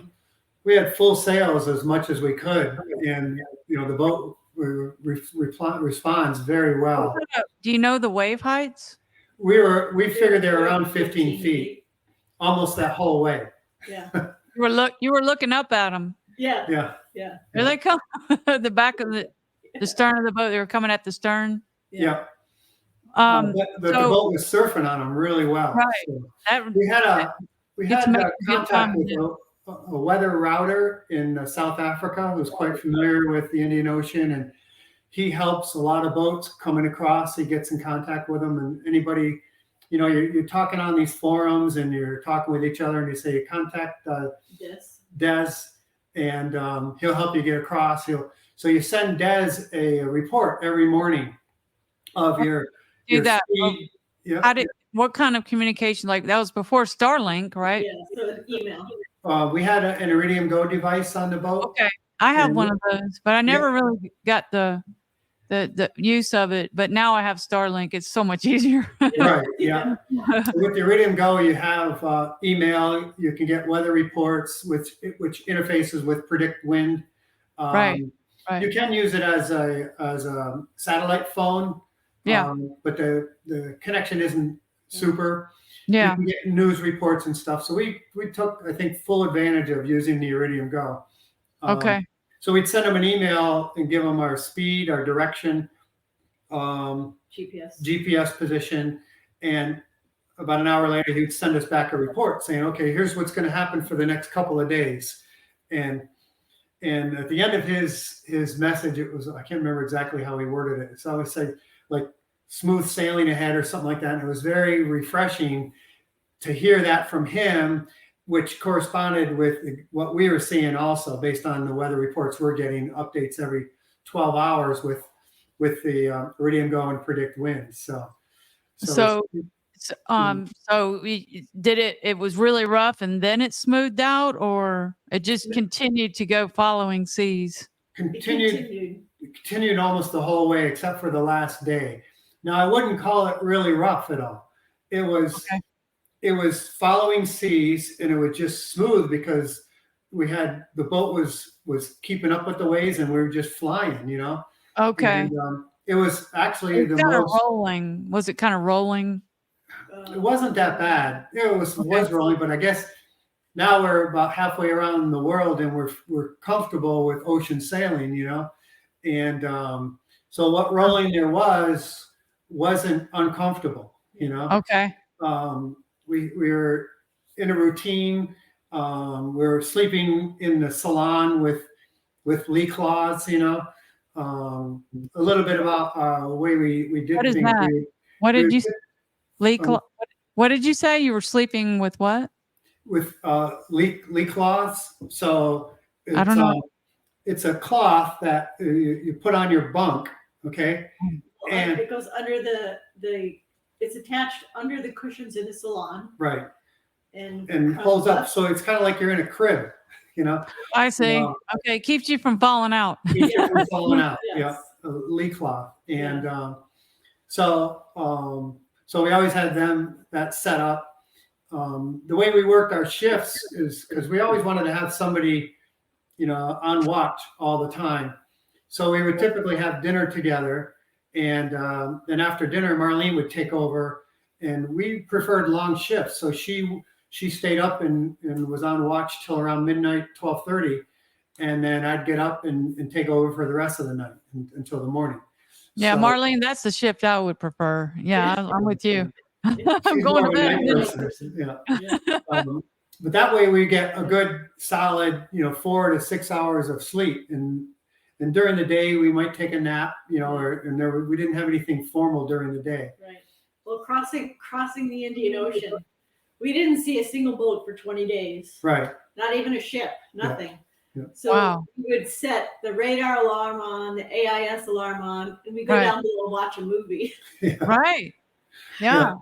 S3: We had full sails as much as we could, and the boat responds very well.
S1: Do you know the wave heights?
S3: We figured they're around 15 feet, almost that whole way.
S2: Yeah.
S1: You were looking up at them.
S2: Yeah.
S3: Yeah.
S2: Yeah.
S1: Here they come. The back of the stern of the boat. They were coming at the stern.
S3: Yeah.
S1: But
S3: the boat was surfing on them really well.
S1: Right.
S3: So we had contact with a weather router in South Africa who's quite familiar with the Indian Ocean, and he helps a lot of boats coming across. He gets in contact with them, and anybody, you're talking on these forums and you're talking with each other, and you say contact Des, and he'll help you get across. So you send Des a report every morning of your speed. Yeah.
S1: What kind of communication? Like that was before Starlink, right?
S2: Yeah. So email.
S3: We had an Iridium Go device on the boat.
S1: Okay, I have one of those, but I never really got the use of it. But now I have Starlink. It's so much easier.
S3: Right. Yeah. With the Iridium Go, you have email. You can get weather reports, which interfaces with Predict Wind.
S1: Right.
S3: You can use it as a satellite phone.
S1: Yeah.
S3: But the connection isn't super.
S1: Yeah.
S3: You can get news reports and stuff. So we took, I think, full advantage of using the Iridium Go.
S1: Okay.
S3: So we'd send them an email and give them our speed, our direction, GPS position, and about an hour later, he'd send us back a report saying, "Okay, here's what's going to happen for the next couple of days." And at the end of his message, it was, I can't remember exactly how he worded it. So I would say like smooth sailing ahead or something like that. And it was very refreshing to hear that from him, which corresponded with what we were seeing also based on the weather reports. We're getting updates every 12 hours with the Iridium Go and Predict Wind. So
S1: we did it. It was really rough, and then it smoothed out, or it just continued to go following seas. Continued
S3: almost the whole way, except for the last day. Now I wouldn't call it really rough at all. It was following seas, and it was just smooth because the boat was keeping up with the waves, and we were just flying.
S1: Okay.
S3: And, it was actually
S1: rolling. Was it kind of rolling?
S3: It wasn't that bad. It was rolling, but I guess now we're about halfway around the world, and we're comfortable with ocean sailing, and so what rolling there wasn't uncomfortable,
S1: Okay.
S3: We were in a routine. We were sleeping in the salon with lee cloths, a little bit about the way we did
S1: what is
S3: things.
S1: That? What did you what did you say? You were sleeping with what?
S3: With lee cloths. So
S1: I don't know.
S3: It's a cloth that you put on your bunk, okay?
S2: And it goes under it's attached under the cushions in the salon.
S3: Right.
S2: and
S3: holds up. So it's kind of like you're in a crib, you know.
S1: I see. Okay, keeps you from falling out.
S3: Keeps you from falling out.
S2: Yes.
S3: Yeah, a lee cloth. And so we always had that set up. The way we worked our shifts is because we always wanted to have somebody, you know, on watch all the time. So we would typically have dinner together, and then after dinner, Marlene would take over, and we preferred long shifts. So she stayed up and was on watch till around midnight, 12:30, and then I'd get up and take over for the rest of the night until the morning.
S1: Yeah,
S3: So,
S1: Marlene, that's the shift I would prefer. Yeah, I'm with you. I'm
S3: she's
S1: going
S3: more
S1: to
S3: of a
S1: bed.
S3: night person. Yeah. But that way we get a good solid, you know, 4 to 6 hours of sleep, and during the day we might take a nap, you know, we didn't have anything formal during the day.
S2: Right. Well, crossing the Indian Ocean, we didn't see a single boat for 20 days.
S3: Right.
S2: Not even a ship. Nothing.
S3: Yeah.
S2: So
S1: Wow.
S2: we would set the radar alarm on, the AIS alarm on, and we go
S1: Right.
S2: down below and watch a movie.
S3: Yeah.
S1: Right. Yeah.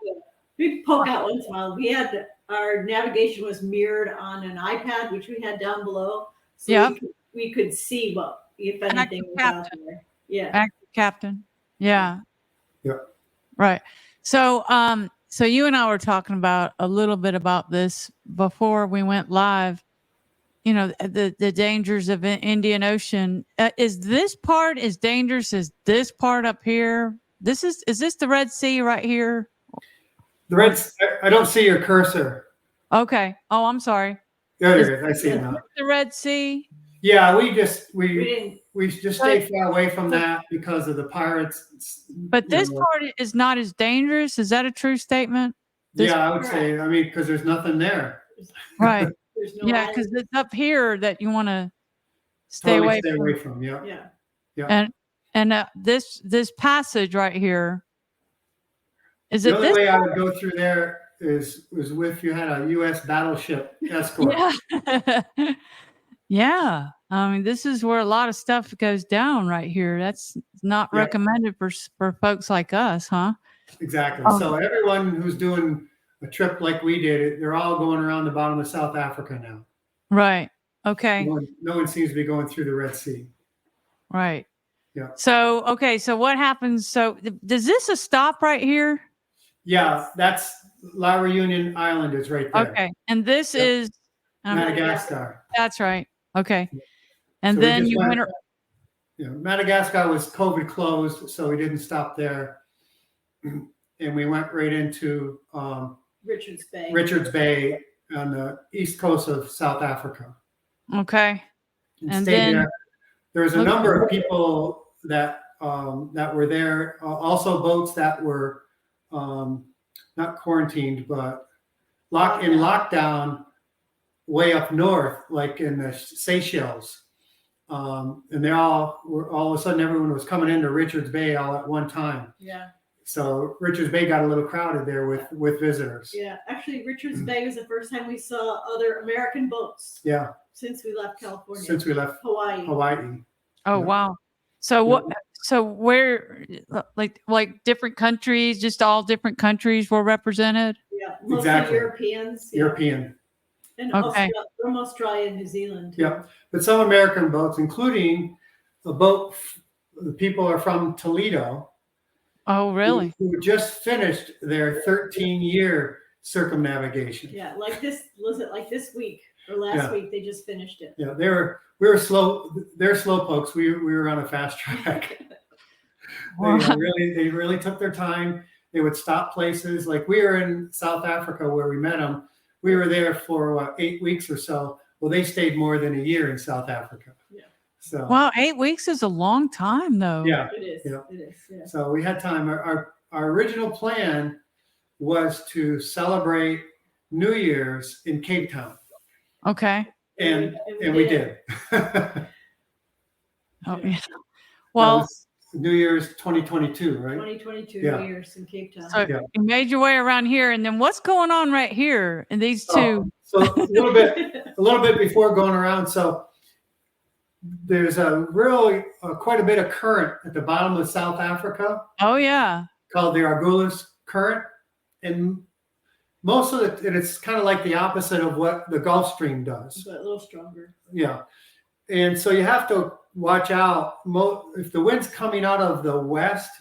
S2: We'd poke out once in a while. We had our navigation was mirrored on an iPad, which we had down below. So we could see if anything was out there. Yeah.
S1: Active captain. Yeah.
S3: Yeah.
S1: Right. So, so you and I were talking about a little bit about this before we went live. You know, the dangers of Indian Ocean. Is this part as dangerous as this part up here? Is this the Red Sea right here?
S3: I don't see your cursor.
S1: Okay. Oh, I'm sorry.
S3: There it is. I see it now.
S1: The Red Sea.
S3: Yeah, we just stayed far away from that because of the pirates.
S1: But this part is not as dangerous. Is that a true statement?
S3: I would say. I mean, because there's nothing there.
S1: Right.
S2: There's no
S1: Yeah, because it's up here that you want to stay away from.
S3: Yeah.
S1: And this passage right here. Is
S3: the
S1: it
S3: only
S1: this
S3: way
S1: part?
S3: I would go through there was if you had a U.S. battleship escort.
S1: Yeah. Yeah. I mean, this is where a lot of stuff goes down right here. That's not recommended for folks like us, huh?
S3: Exactly. So everyone who's doing a trip like we did, they're all going around the bottom of South Africa now.
S1: Right. Okay.
S3: No one seems to be going through the Red Sea.
S1: Right.
S3: Yeah.
S1: So, okay. So what happens? So does this a stop right here?
S3: Yeah, that's La Reunion Island is right there.
S1: Okay. And this is
S3: Madagascar.
S1: That's right. Okay. And
S3: So
S1: then you went.
S3: Madagascar was COVID closed, so we didn't stop there. And we went right into
S2: Richards
S3: Bay on the east coast of South Africa.
S1: Okay.
S3: And stayed
S1: then
S3: there. There was a number of people that were there. Also boats that were not quarantined, but in lockdown way up north, like in the Seychelles. And they all of a sudden everyone was coming into Richards Bay all at one time.
S2: Yeah.
S3: So Richards Bay got a little crowded there with visitors.
S2: Yeah, actually, Richards Bay was the first time we saw other American boats.
S3: Yeah.
S2: Since we left California.
S3: Since we left
S2: Hawaii.
S1: Oh, wow. So what? So where, like different countries, just all different countries were represented?
S2: Yeah, mostly Europeans. Yeah.
S3: European.
S2: And from Australia and New Zealand. Too.
S3: Yeah, but some American boats, including a boat, the people are from Toledo.
S1: Oh, really?
S3: Who just finished their 13-year circumnavigation.
S2: Yeah, like this, was it like this week or last week? They just finished it.
S3: Yeah, we were slow. They're slow pokes. We were on a fast track. They really took their time. They would stop places. Like we were in South Africa where we met them. We were there for 8 weeks or so. Well, they stayed more than a year in South Africa. Yeah. So.
S1: Wow, 8 weeks is a long time, though.
S3: Yeah,
S2: it is.
S3: Yeah.
S2: It is. Yeah.
S3: So we had time. Our original plan was to celebrate New Year's in Cape Town.
S1: Okay.
S3: And we did.
S1: Oh, yeah. Well,
S3: New Year's 2022, right?
S2: 2022 New Year's in Cape Town.
S1: So you made your way around here, and then what's going on right here in these two?
S3: So a little bit before going around. So there's quite a bit of current at the bottom of South Africa.
S1: Oh yeah.
S3: Called the Argulas Current, and most of it, and it's kind of like the opposite of what the Gulf Stream does.
S2: But a little stronger.
S3: Yeah. And so you have to watch out. If the wind's coming out of the west,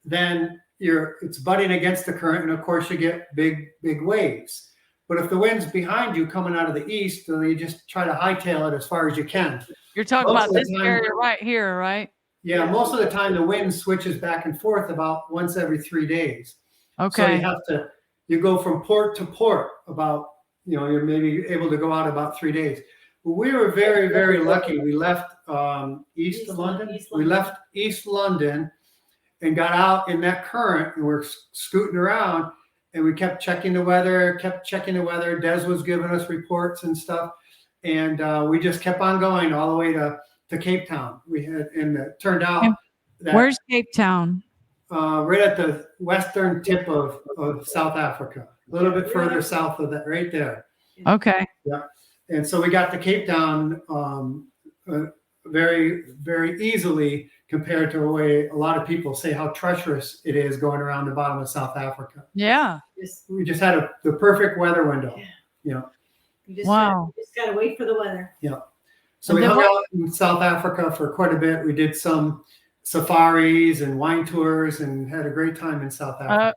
S3: then it's butting against the current, and of course you get big waves. But if the wind's behind you coming out of the east, then you just try to hightail it as far as you can.
S1: You're talking about this area right here, right?
S3: Yeah, most of the time the wind switches back and forth about once every 3 days.
S1: Okay.
S3: So you go from port to port about, you're maybe able to go out about 3 days. We were very, very lucky. We left East London. We left East London and got out in that current, and we're scooting around, and we kept checking the weather. Des was giving us reports and stuff, and we just kept on going all the way to Cape Town. It turned out that
S1: where's Cape Town?
S3: Right at the western tip of South Africa, a little bit further south of that, right there.
S1: Okay.
S3: Yeah. And so we got to Cape Town very, very easily compared to the way a lot of people say how treacherous it is going around the bottom of South Africa.
S1: Yeah.
S3: We just had the perfect weather window.
S2: You just
S1: Wow.
S2: just got to wait for the weather.
S3: Yeah. So we hung out in South Africa for quite a bit. We did some safaris and wine tours and had a great time in South Africa.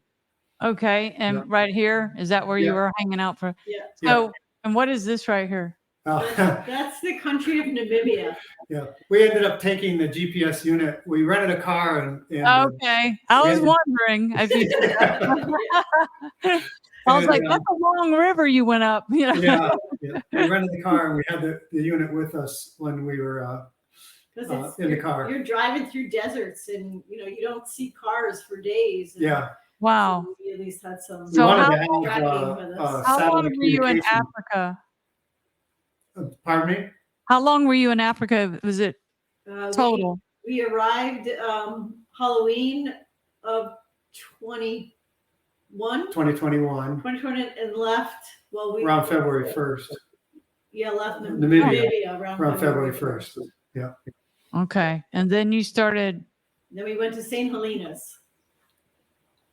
S1: Okay. And right here, is that where you were hanging out for?
S2: Yeah.
S1: So, and what is this right here?
S2: That's the country of Namibia.
S3: Yeah, we ended up taking the GPS unit. We rented a car and
S1: okay. I was wondering if you I was like, that's a long river you went up.
S3: Yeah. We rented the car and we had the unit with us when we were in the car.
S2: You're driving through deserts and you don't see cars for days.
S3: Yeah.
S1: Wow.
S2: So we at least had some.
S1: So how long were you in Africa?
S3: Pardon me?
S1: How long were you in Africa? Was it total?
S2: We arrived Halloween of 2020 and left. Well,
S3: around February 1st.
S2: Yeah, left
S3: Namibia
S2: around
S3: February 1st. Yeah.
S1: Okay, and then you started.
S2: Then we went to St. Helena's.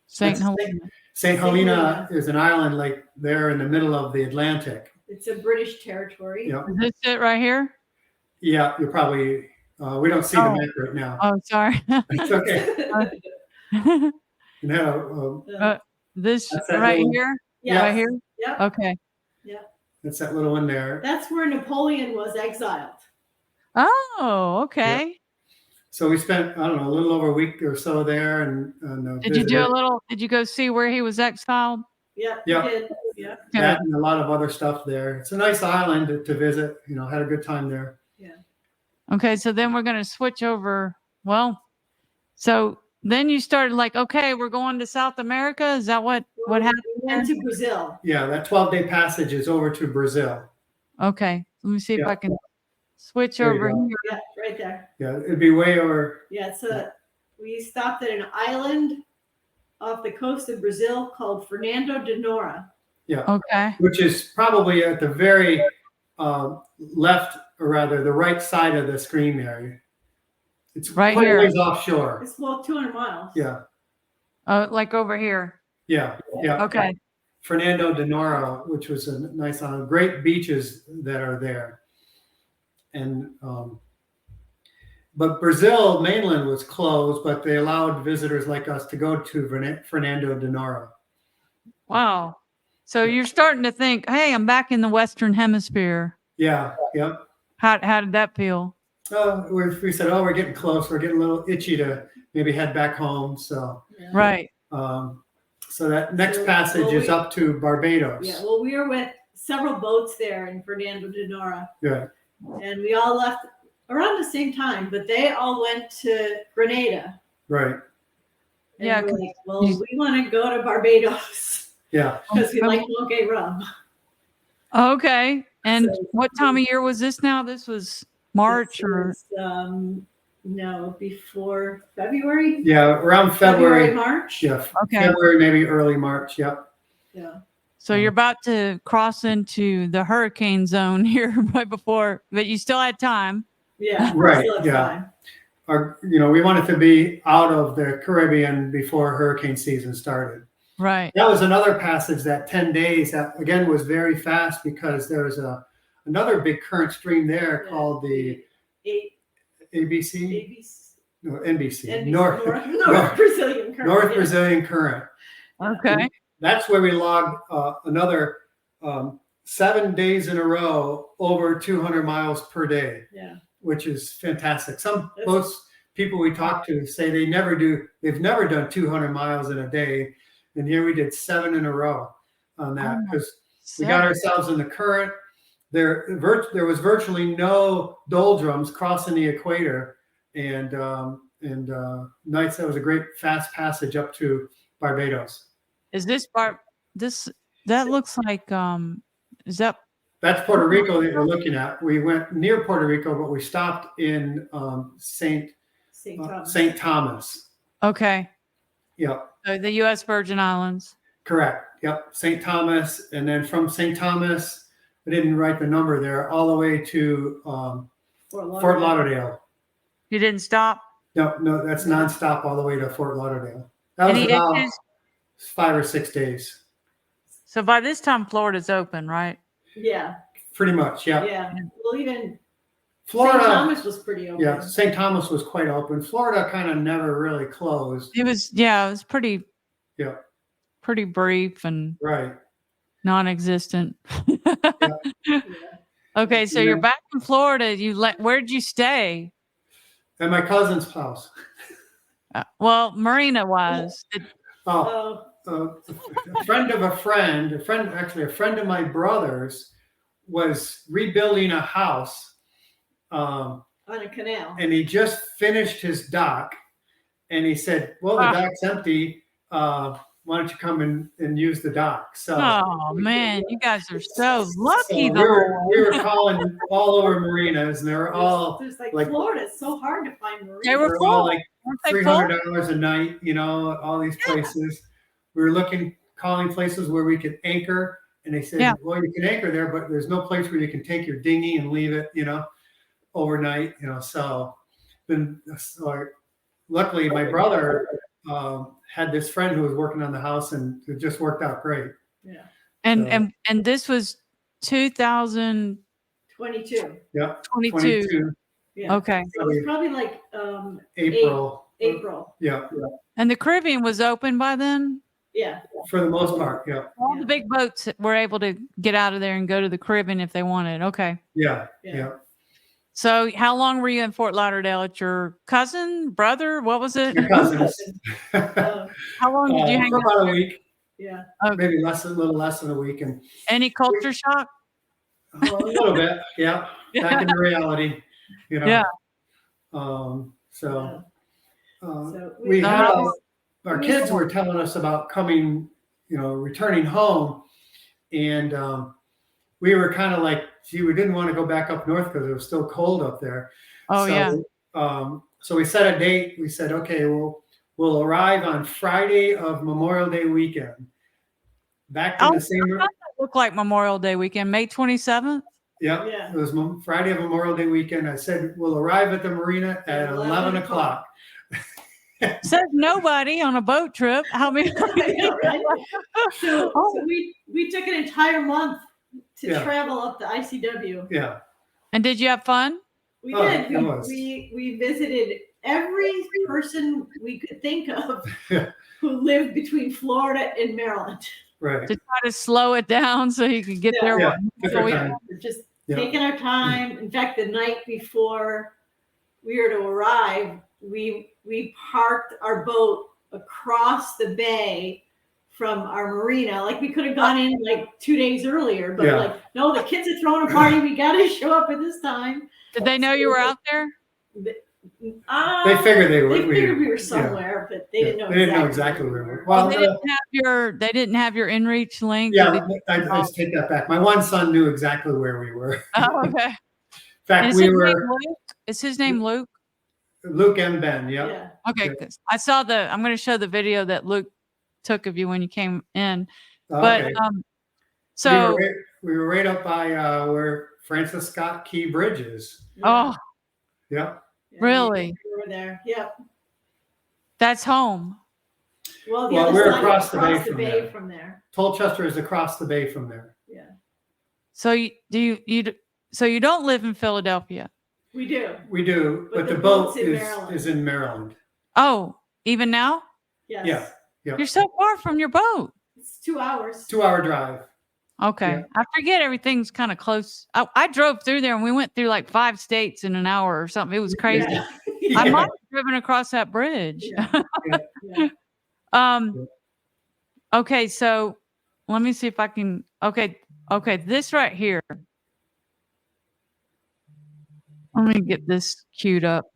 S1: St. Helena.
S3: St. Helena is an island like there in the middle of the Atlantic.
S2: It's a British territory.
S3: Yeah.
S1: Is this it right here?
S3: Yeah, you're probably. We don't see the map right now.
S1: Oh, sorry.
S3: It's okay.
S1: This right here?
S2: Yeah.
S1: Right here?
S2: Yeah.
S1: Okay.
S2: Yeah.
S3: That's that little one there.
S2: That's where Napoleon was exiled.
S1: Oh, okay.
S3: Yeah. So we spent, I don't know, a little over a week or so there. And
S1: did you go see where he was exiled?
S2: Yeah.
S3: Yeah.
S2: We did. Yeah.
S3: That and a lot of other stuff there. It's a nice island to visit. Had a good time there.
S2: Yeah.
S1: Okay, so then we're going to switch over. Well, so then you started like, okay, we're going to South America. Is that what happened?
S2: We went to Brazil.
S3: Yeah, that 12-day passage is over to Brazil.
S1: Okay, let me see if I can switch over here.
S2: Yeah, right there.
S3: Yeah, it'd be way over.
S2: Yeah, we stopped at an island off the coast of Brazil called Fernando de Noronha.
S3: Yeah.
S1: Okay.
S3: Which is probably at the very left, or rather the right side of the screen area. It's
S1: right
S3: quite
S1: here.
S3: Ways offshore.
S2: It's about 200 miles.
S3: Yeah.
S1: Like over here.
S3: Yeah. Yeah.
S1: Okay.
S3: Fernando de Noronha, which was a nice island. Great beaches that are there. And but Brazil mainland was closed, but they allowed visitors like us to go to Fernando de Noronha.
S1: Wow. So you're starting to think, hey, I'm back in the Western Hemisphere.
S3: Yeah. Yep.
S1: How did that feel?
S3: We said, we're getting close. We're getting a little itchy to maybe head back home. So
S1: right.
S3: So that next passage is up to Barbados.
S2: Yeah. Well, we were with several boats there in Fernando de Noronha.
S3: Yeah.
S2: And we all left around the same time, but they all went to Grenada.
S3: Right.
S2: And
S1: yeah.
S2: we're like, well, we want to go to Barbados.
S3: Yeah.
S2: Because we like Monkey rum.
S1: Okay. And what time of year was this now? This was March
S2: no, before February.
S3: Yeah, around February,
S2: March.
S3: Yeah.
S1: Okay.
S3: February, maybe early March. Yep.
S2: Yeah.
S1: So you're about to cross into the hurricane zone here right before, but you still had time.
S2: Yeah.
S3: Right. Yeah. We wanted to be out of the Caribbean before hurricane season started.
S1: Right.
S3: That was another passage, that 10 days, that again was very fast because there was another big current stream there called the ABC? No, NBC. North
S2: Brazilian current.
S3: North Brazilian current.
S1: Okay.
S3: And that's where we logged another 7 days in a row over 200 miles per day.
S2: Yeah.
S3: Which is fantastic. Most people we talk to say they've never done 200 miles in a day. And here we did 7 in a row on that because we got ourselves in the current. There was virtually no doldrums crossing the equator, and nights that was a great fast passage up to Barbados.
S1: Is this part? That looks like is that?
S3: That's Puerto Rico that you're looking at. We went near Puerto Rico, but we stopped in Saint Thomas.
S1: Okay.
S3: Yep.
S1: So the U.S. Virgin Islands.
S3: Correct. Yep. St. Thomas. And then from St. Thomas, I didn't write the number there, all the way to Fort Lauderdale.
S1: You didn't stop?
S3: No, that's nonstop all the way to Fort Lauderdale. That was about 5 or 6 days.
S1: So by this time, Florida's open, right?
S2: Yeah.
S3: Pretty much, yeah.
S2: Yeah. Well, even
S3: Florida.
S2: St. Thomas was pretty open.
S3: Yeah, St. Thomas was quite open. Florida kind of never really closed.
S1: It was pretty.
S3: Yeah.
S1: Pretty brief and non-existent.
S2: Yeah.
S1: Okay, so you're back in Florida. Where'd you stay?
S3: At my cousin's house.
S1: Well, Marina was.
S3: A friend of a friend, actually a friend of my brother's, was rebuilding a house
S2: on a canal,
S3: and he just finished his dock, and he said, "Well, the dock's empty. Why don't you come and use the dock?" So,
S1: oh man, you guys are so lucky.
S3: So we were calling all over marinas, and they were all
S2: there's like Florida. It's so hard to find marinas.
S1: They were
S3: all like $300 a night. You know, all these places. We were calling places where we could anchor, and they said, "Well, you can anchor there, but there's no place where you can take your dinghy and leave it, overnight." So luckily, my brother had this friend who was working on the house, and it just worked out great.
S2: Yeah.
S1: And this was
S2: 2022.
S3: Yeah.
S1: 22.
S2: Yeah.
S1: Okay.
S2: So it was probably like
S3: April. Yeah.
S1: And the Caribbean was open by then?
S2: Yeah.
S3: For the most part, yeah.
S1: All the big boats were able to get out of there and go to the Caribbean if they wanted. Okay.
S3: Yeah.
S1: So how long were you in Fort Lauderdale? At your cousin, brother? What was it?
S3: Your cousins.
S1: How long did you hang out?
S3: About a week.
S2: Yeah.
S3: Okay. Maybe a little less than a week. And
S1: any culture shock?
S3: A little bit. Yeah. Back into reality. Yeah. We had our kids were telling us about coming, returning home, and we were kind of like, gee, we didn't want to go back up north because it was still cold up there. So we set a date. We said, okay, we'll arrive on Friday of Memorial Day weekend. Back in the same room.
S1: Look like Memorial Day weekend, May 27th.
S3: Yeah, it was Friday of Memorial Day weekend. I said we'll arrive at the marina at 11 o'clock.
S1: Says nobody on a boat trip. How many?
S2: So we took an entire month to travel up the ICW.
S3: Yeah.
S1: And did you have fun?
S2: We did. We visited every person we could think of who lived between Florida and Maryland.
S3: Right.
S1: To try to slow it down so you could get there.
S2: Just taking our time. In fact, the night before we were to arrive, we parked our boat across the bay from our marina. Like we could have gone in like 2 days earlier, but no, the kids are throwing a party. We got to show up at this time.
S1: Did they know you were out there?
S3: They figured
S2: we were somewhere, but they didn't know.
S3: They didn't know exactly where we were.
S1: Well, they didn't have your inReach link.
S3: Yeah, I just take that back. My one son knew exactly where we were.
S1: Oh, okay.
S3: In fact,
S1: Is his name Luke?
S3: Luke and Ben. Yeah.
S1: Okay. Yeah. I saw I'm going to show the video that Luke took of you when you came in.
S3: Okay.
S1: But so
S3: we were right up by where Francis Scott Key Bridge is.
S1: Oh.
S3: Yeah.
S1: Really?
S2: We were there. Yep.
S1: That's home.
S2: Well, the
S3: Well,
S2: other
S3: we're
S2: side,
S3: across the bay
S2: across the
S3: from
S2: bay
S3: there.
S2: from there.
S3: Tolchester is across the bay from there.
S2: Yeah,
S1: So you don't live in Philadelphia?
S2: we do.
S3: We do,
S2: But
S3: but
S2: the
S3: the
S2: boat's
S3: boat
S2: in
S3: is
S2: Maryland.
S3: in Maryland.
S1: Oh, even now?
S2: Yes.
S3: Yeah. Yeah.
S1: You're so far from your boat.
S2: It's 2 hours.
S3: 2-hour drive.
S1: Okay.
S3: Yeah.
S1: I forget everything's kind of close. I drove through there and we went through like 5 states in an hour or something. It was crazy.
S2: Yeah.
S1: I
S3: Yeah.
S1: might have driven across that bridge.
S2: Yeah. Yeah.
S1: Okay, so let me see if I can okay, this right here. Let me get this queued up.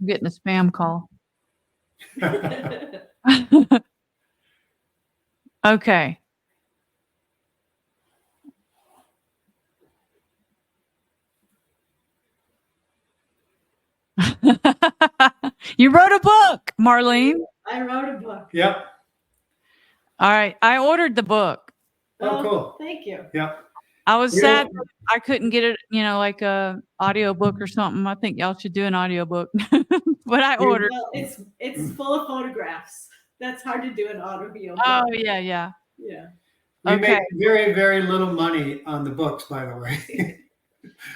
S1: I'm getting a spam call. Okay. You wrote a book, Marlene.
S2: I wrote a book.
S3: Yep.
S1: All right. I ordered the book.
S3: Oh, cool.
S2: Thank you.
S3: Yep.
S1: I was
S3: Yeah.
S1: sad that I couldn't get it, like a audio book or something. I think y'all should do an audio book. But I ordered.
S2: Well, it's full of photographs. That's hard to do an audio book.
S1: Oh, yeah.
S2: Yeah.
S3: We
S1: Okay.
S3: make very, very little money on the books, by the way.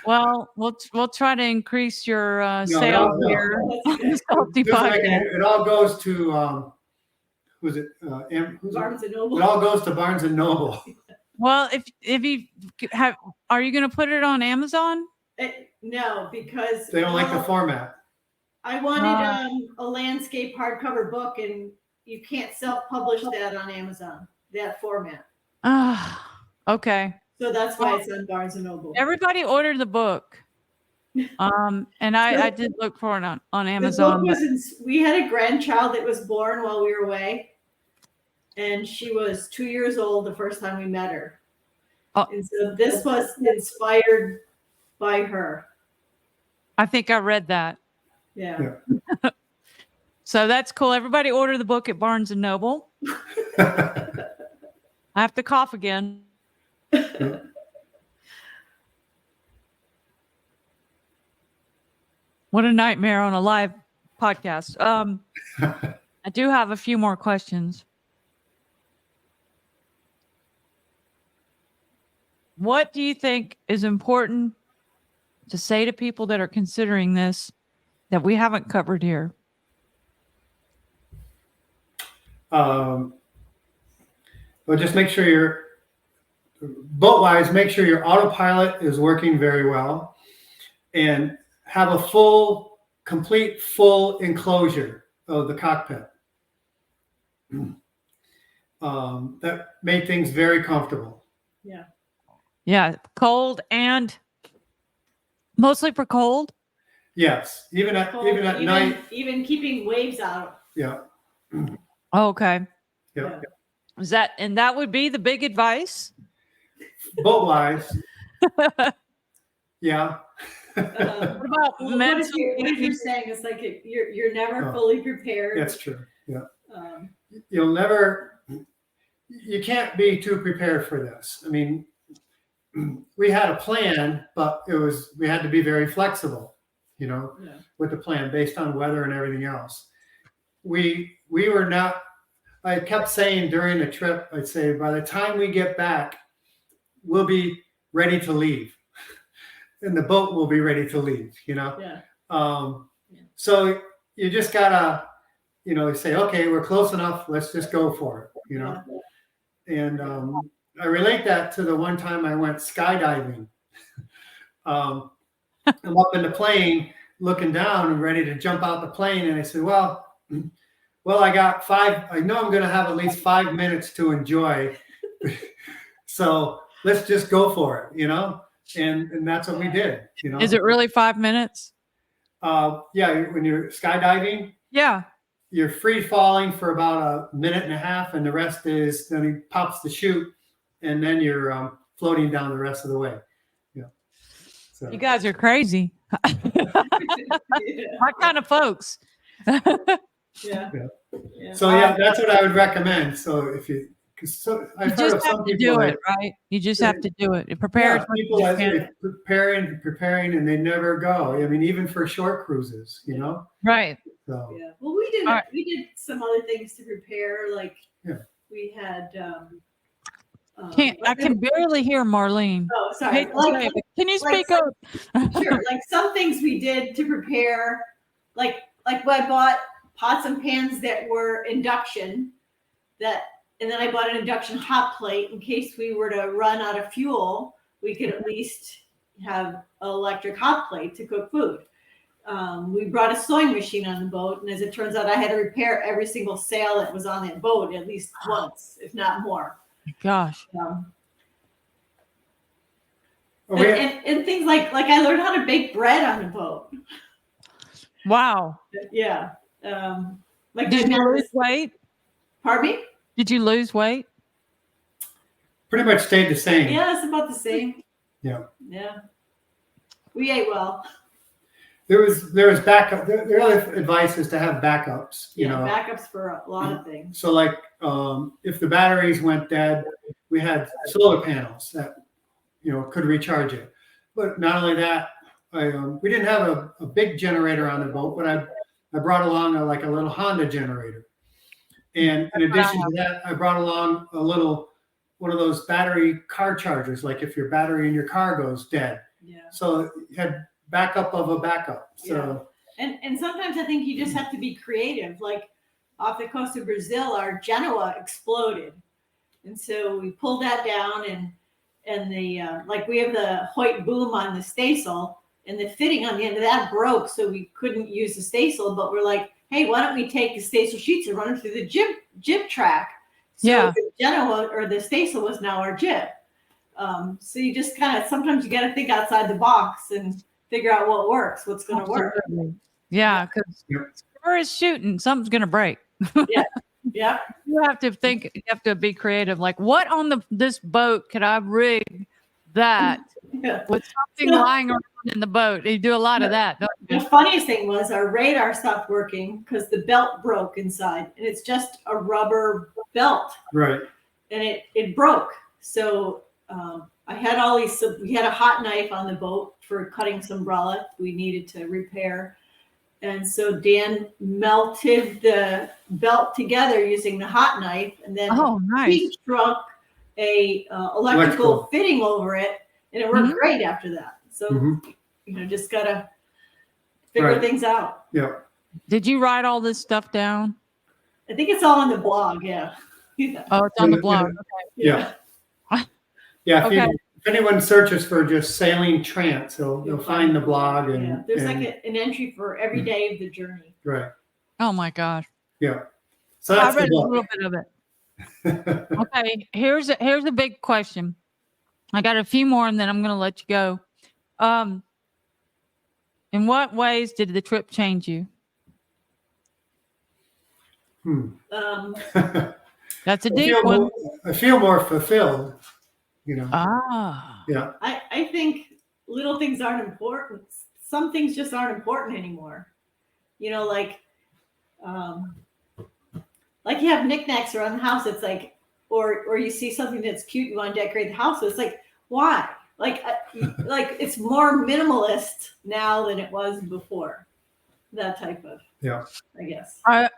S1: Well, we'll try to increase your
S3: No,
S1: sales
S3: no.
S1: here.
S2: That's good.
S1: Salty
S3: Just like
S1: podcast.
S3: it all goes to who's it? Who's
S2: Barnes and
S3: it?
S2: Noble.
S3: It all goes to Barnes and Noble.
S1: Well, if you have, are you going to put it on Amazon?
S2: No, because
S3: They don't like the format.
S2: I wanted a landscape hardcover book, and you can't self-publish that on Amazon, that format.
S1: Okay.
S2: So that's why it's on Barnes and Noble.
S1: Everybody ordered the book. And I did look for it on
S2: The
S1: Amazon.
S2: book we had a grandchild that was born while we were away, and she was 2 years old the first time we met her.
S1: Oh.
S2: And so this was inspired by her.
S1: I think I read that.
S2: Yeah.
S1: So that's cool. Everybody order the book at Barnes and Noble. I have to cough again. What a nightmare on a live podcast. I do have a few more questions. What do you think is important to say to people that are considering this that we haven't covered here?
S3: Well, just make sure your boat-wise, make sure your autopilot is working very well, and have a complete full enclosure of the cockpit. That made things very comfortable.
S2: Yeah.
S1: Yeah, cold and mostly for cold.
S3: Yes, even at night.
S2: Even keeping waves out.
S3: Yeah.
S1: Oh, okay.
S3: Yeah.
S1: Is that would be the big advice?
S3: Boat-wise. Yeah.
S1: What about
S2: What if you're saying? It's like you're never fully prepared.
S3: That's true. Yeah. You can't be too prepared for this. I mean, we had a plan, but we had to be very flexible, with the plan based on weather and everything else. We were not, I kept saying during the trip, I'd say, by the time we get back, we'll be ready to leave. And the boat will be ready to leave,
S2: Yeah.
S3: So you just gotta, say, okay, we're close enough. Let's just go for it,
S2: Yeah.
S3: And I relate that to the one time I went skydiving. I'm up in the plane looking down and ready to jump out the plane. And I said, well, I got I know I'm going to have at least 5 minutes to enjoy. So let's just go for it, and that's what we did,
S1: Is it really 5 minutes?
S3: Yeah. When you're skydiving,
S1: Yeah.
S3: you're free falling for about a minute and a half, and the rest is then he pops the chute, and then you're floating down the rest of the way. Yeah. So
S1: You guys are crazy. My kind of folks.
S2: Yeah.
S3: So yeah, that's what I would recommend. So if I've
S1: You
S3: heard of
S1: just have
S3: some
S1: to
S3: people
S1: do
S3: that-
S1: it, right? You just have to do it. Prepare.
S3: Yeah, people that are preparing, and they never go. I mean, even for short cruises,
S1: Right.
S3: So
S2: Yeah. Well, we did.
S1: All right.
S2: We did some other things to prepare. Like
S3: Yeah.
S2: we had.
S1: I can barely hear Marlene.
S2: Oh,
S1: I
S2: sorry.
S1: hate to say it, but can you speak up?
S2: Sure. Like some things we did to prepare, like when I bought pots and pans that were induction, and then I bought an induction hot plate in case we were to run out of fuel, we could at least have an electric hot plate to cook food. We brought a sewing machine on the boat, and as it turns out, I had to repair every single sail that was on that boat at least once, if not more.
S1: Gosh.
S2: And things like I learned how to bake bread on the boat.
S1: Wow.
S2: Yeah. Like
S1: Did you lose weight?
S2: Pardon me?
S1: Did you lose weight?
S3: pretty much stayed the same.
S2: Yeah, it's about the same.
S3: Yeah.
S2: Yeah. We ate well.
S3: There was backup. The other advice is to have backups. You know,
S2: backups for a lot of things.
S3: So like if the batteries went dead, we had solar panels that could recharge it. But not only that, we didn't have a big generator on the boat, but I brought along a little Honda generator. And in addition to that, I brought along one of those battery car chargers, like if your battery in your car goes dead.
S2: Yeah.
S3: So you had backup of a backup. So
S2: and sometimes I think you just have to be creative. Like off the coast of Brazil, our Genoa exploded, and so we pulled that down, and the like we have the Hoyt boom on the staysail, and the fitting on the end of that broke, so we couldn't use the staysail. But we're like, hey, why don't we take the staysail sheets and run them through the jib track? So the Genoa or the staysail was now our jib. So you just kind of sometimes you got to think outside the box and figure out what works, what's going to work.
S1: Yeah, because where is shooting, something's going to break.
S2: Yeah.
S1: You have to think. You have to be creative. Like, what on this boat could I rig that with something lying around in the boat? You do a lot of that. Don't you?
S2: The funniest thing was our radar stopped working because the belt broke inside, and it's just a rubber belt.
S3: right.
S2: And it broke. So I had all these. So we had a hot knife on the boat for cutting some umbrella we needed to repair. And so Dan melted the belt together using the hot knife, and then he struck a electrical fitting over it, and it worked great after that. So just gotta figure things out.
S3: Yeah.
S1: Did you write all this stuff down?
S2: I think it's all on the blog. Yeah.
S1: Oh, it's on the blog. Okay.
S3: Yeah. Yeah. If anyone searches for just Sailing Trance, they'll find the blog. And
S2: there's like an entry for every day of the journey.
S3: Right.
S1: Oh my gosh.
S3: Yeah. So that's
S1: I read
S3: the
S1: a
S3: book.
S1: little bit of it. Okay. Here's a big question. I got a few more, and then I'm going to let you go. In what ways did the trip change you? That's a deep one.
S3: I feel more fulfilled.
S1: Yeah.
S2: I think little things aren't important. Some things just aren't important anymore. Like you have knickknacks around the house. It's like, or you see something that's cute, you want to decorate the house. So it's like, why? Like it's more minimalist now than it was before. That type of, I guess.
S1: I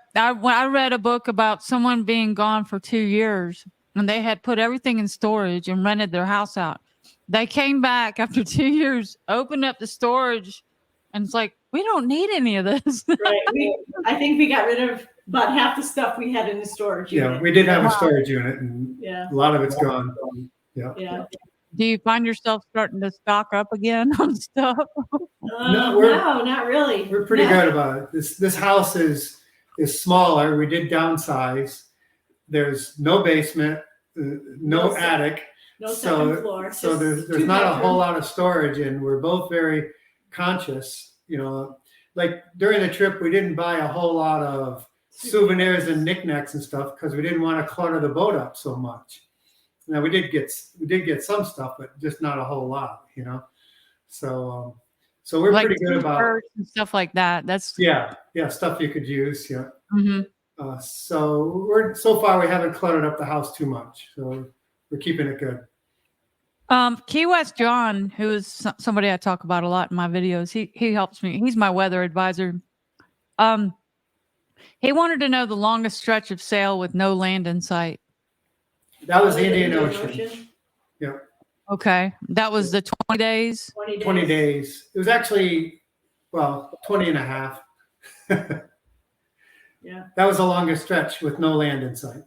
S1: read a book about someone being gone for 2 years, and they had put everything in storage and rented their house out. They came back after 2 years, opened up the storage, and it's like, we don't need any of this.
S2: Right. I think we got rid of about half the stuff we had in the storage unit.
S3: Yeah, we did have a storage unit, and a lot of it's gone.
S2: Yeah.
S1: Do you find yourself starting to stock up again on stuff?
S2: No, not really.
S3: We're pretty good about it. This house is smaller. We did downsize. There's no basement, no attic.
S2: No second floor.
S3: So there's not a whole lot of storage, and we're both very conscious. Like during the trip, we didn't buy a whole lot of souvenirs and knickknacks and stuff because we didn't want to clutter the boat up so much. Now we did get some stuff, but just not a whole lot. So we're like pretty good about
S1: and stuff like that. That's
S3: stuff you could use. Yeah.
S1: Mm-hmm.
S3: So far we haven't cluttered up the house too much, so we're keeping it good.
S1: Key West John, who is somebody I talk about a lot in my videos, he helps me. He's my weather advisor. He wanted to know the longest stretch of sail with no land in sight.
S3: That was the Indian Ocean. Yep.
S1: Okay. That was the 20 days?
S3: 20 days. It was actually, well, 20 and a half.
S2: Yeah.
S3: That was the longest stretch with no land in sight.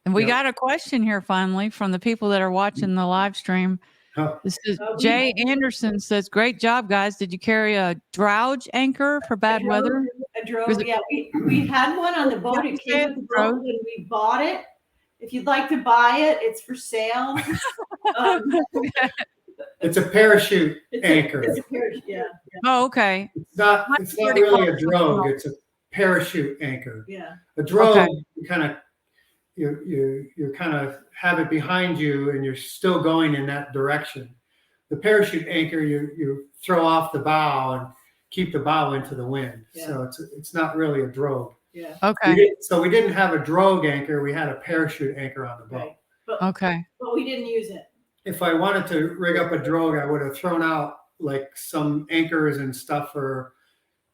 S1: And we got a question here finally from the people that are watching the live stream.
S3: Oh.
S1: This is Jay Anderson says, great job, guys. Did you carry a drowge anchor for bad weather?
S2: A drove, yeah. We had one on the boat. It came with the boat when we bought it. If you'd like to buy it, it's for sale.
S3: It's a parachute anchor.
S2: It's a parachute, yeah.
S1: Oh, okay.
S3: It's not really a drogue. It's a parachute anchor.
S2: Yeah.
S3: A drogue, you kind of you kind of have it behind you and you're still going in that direction. The parachute anchor, you throw off the bow and keep the bow into the wind.
S2: Yeah.
S3: So it's not really a drogue.
S2: Yeah.
S1: Okay.
S3: We didn't have a drogue anchor. We had a parachute anchor on the boat.
S2: Right. But,
S1: okay.
S2: But we didn't use it.
S3: If I wanted to rig up a drogue, I would have thrown out like some anchors and stuff for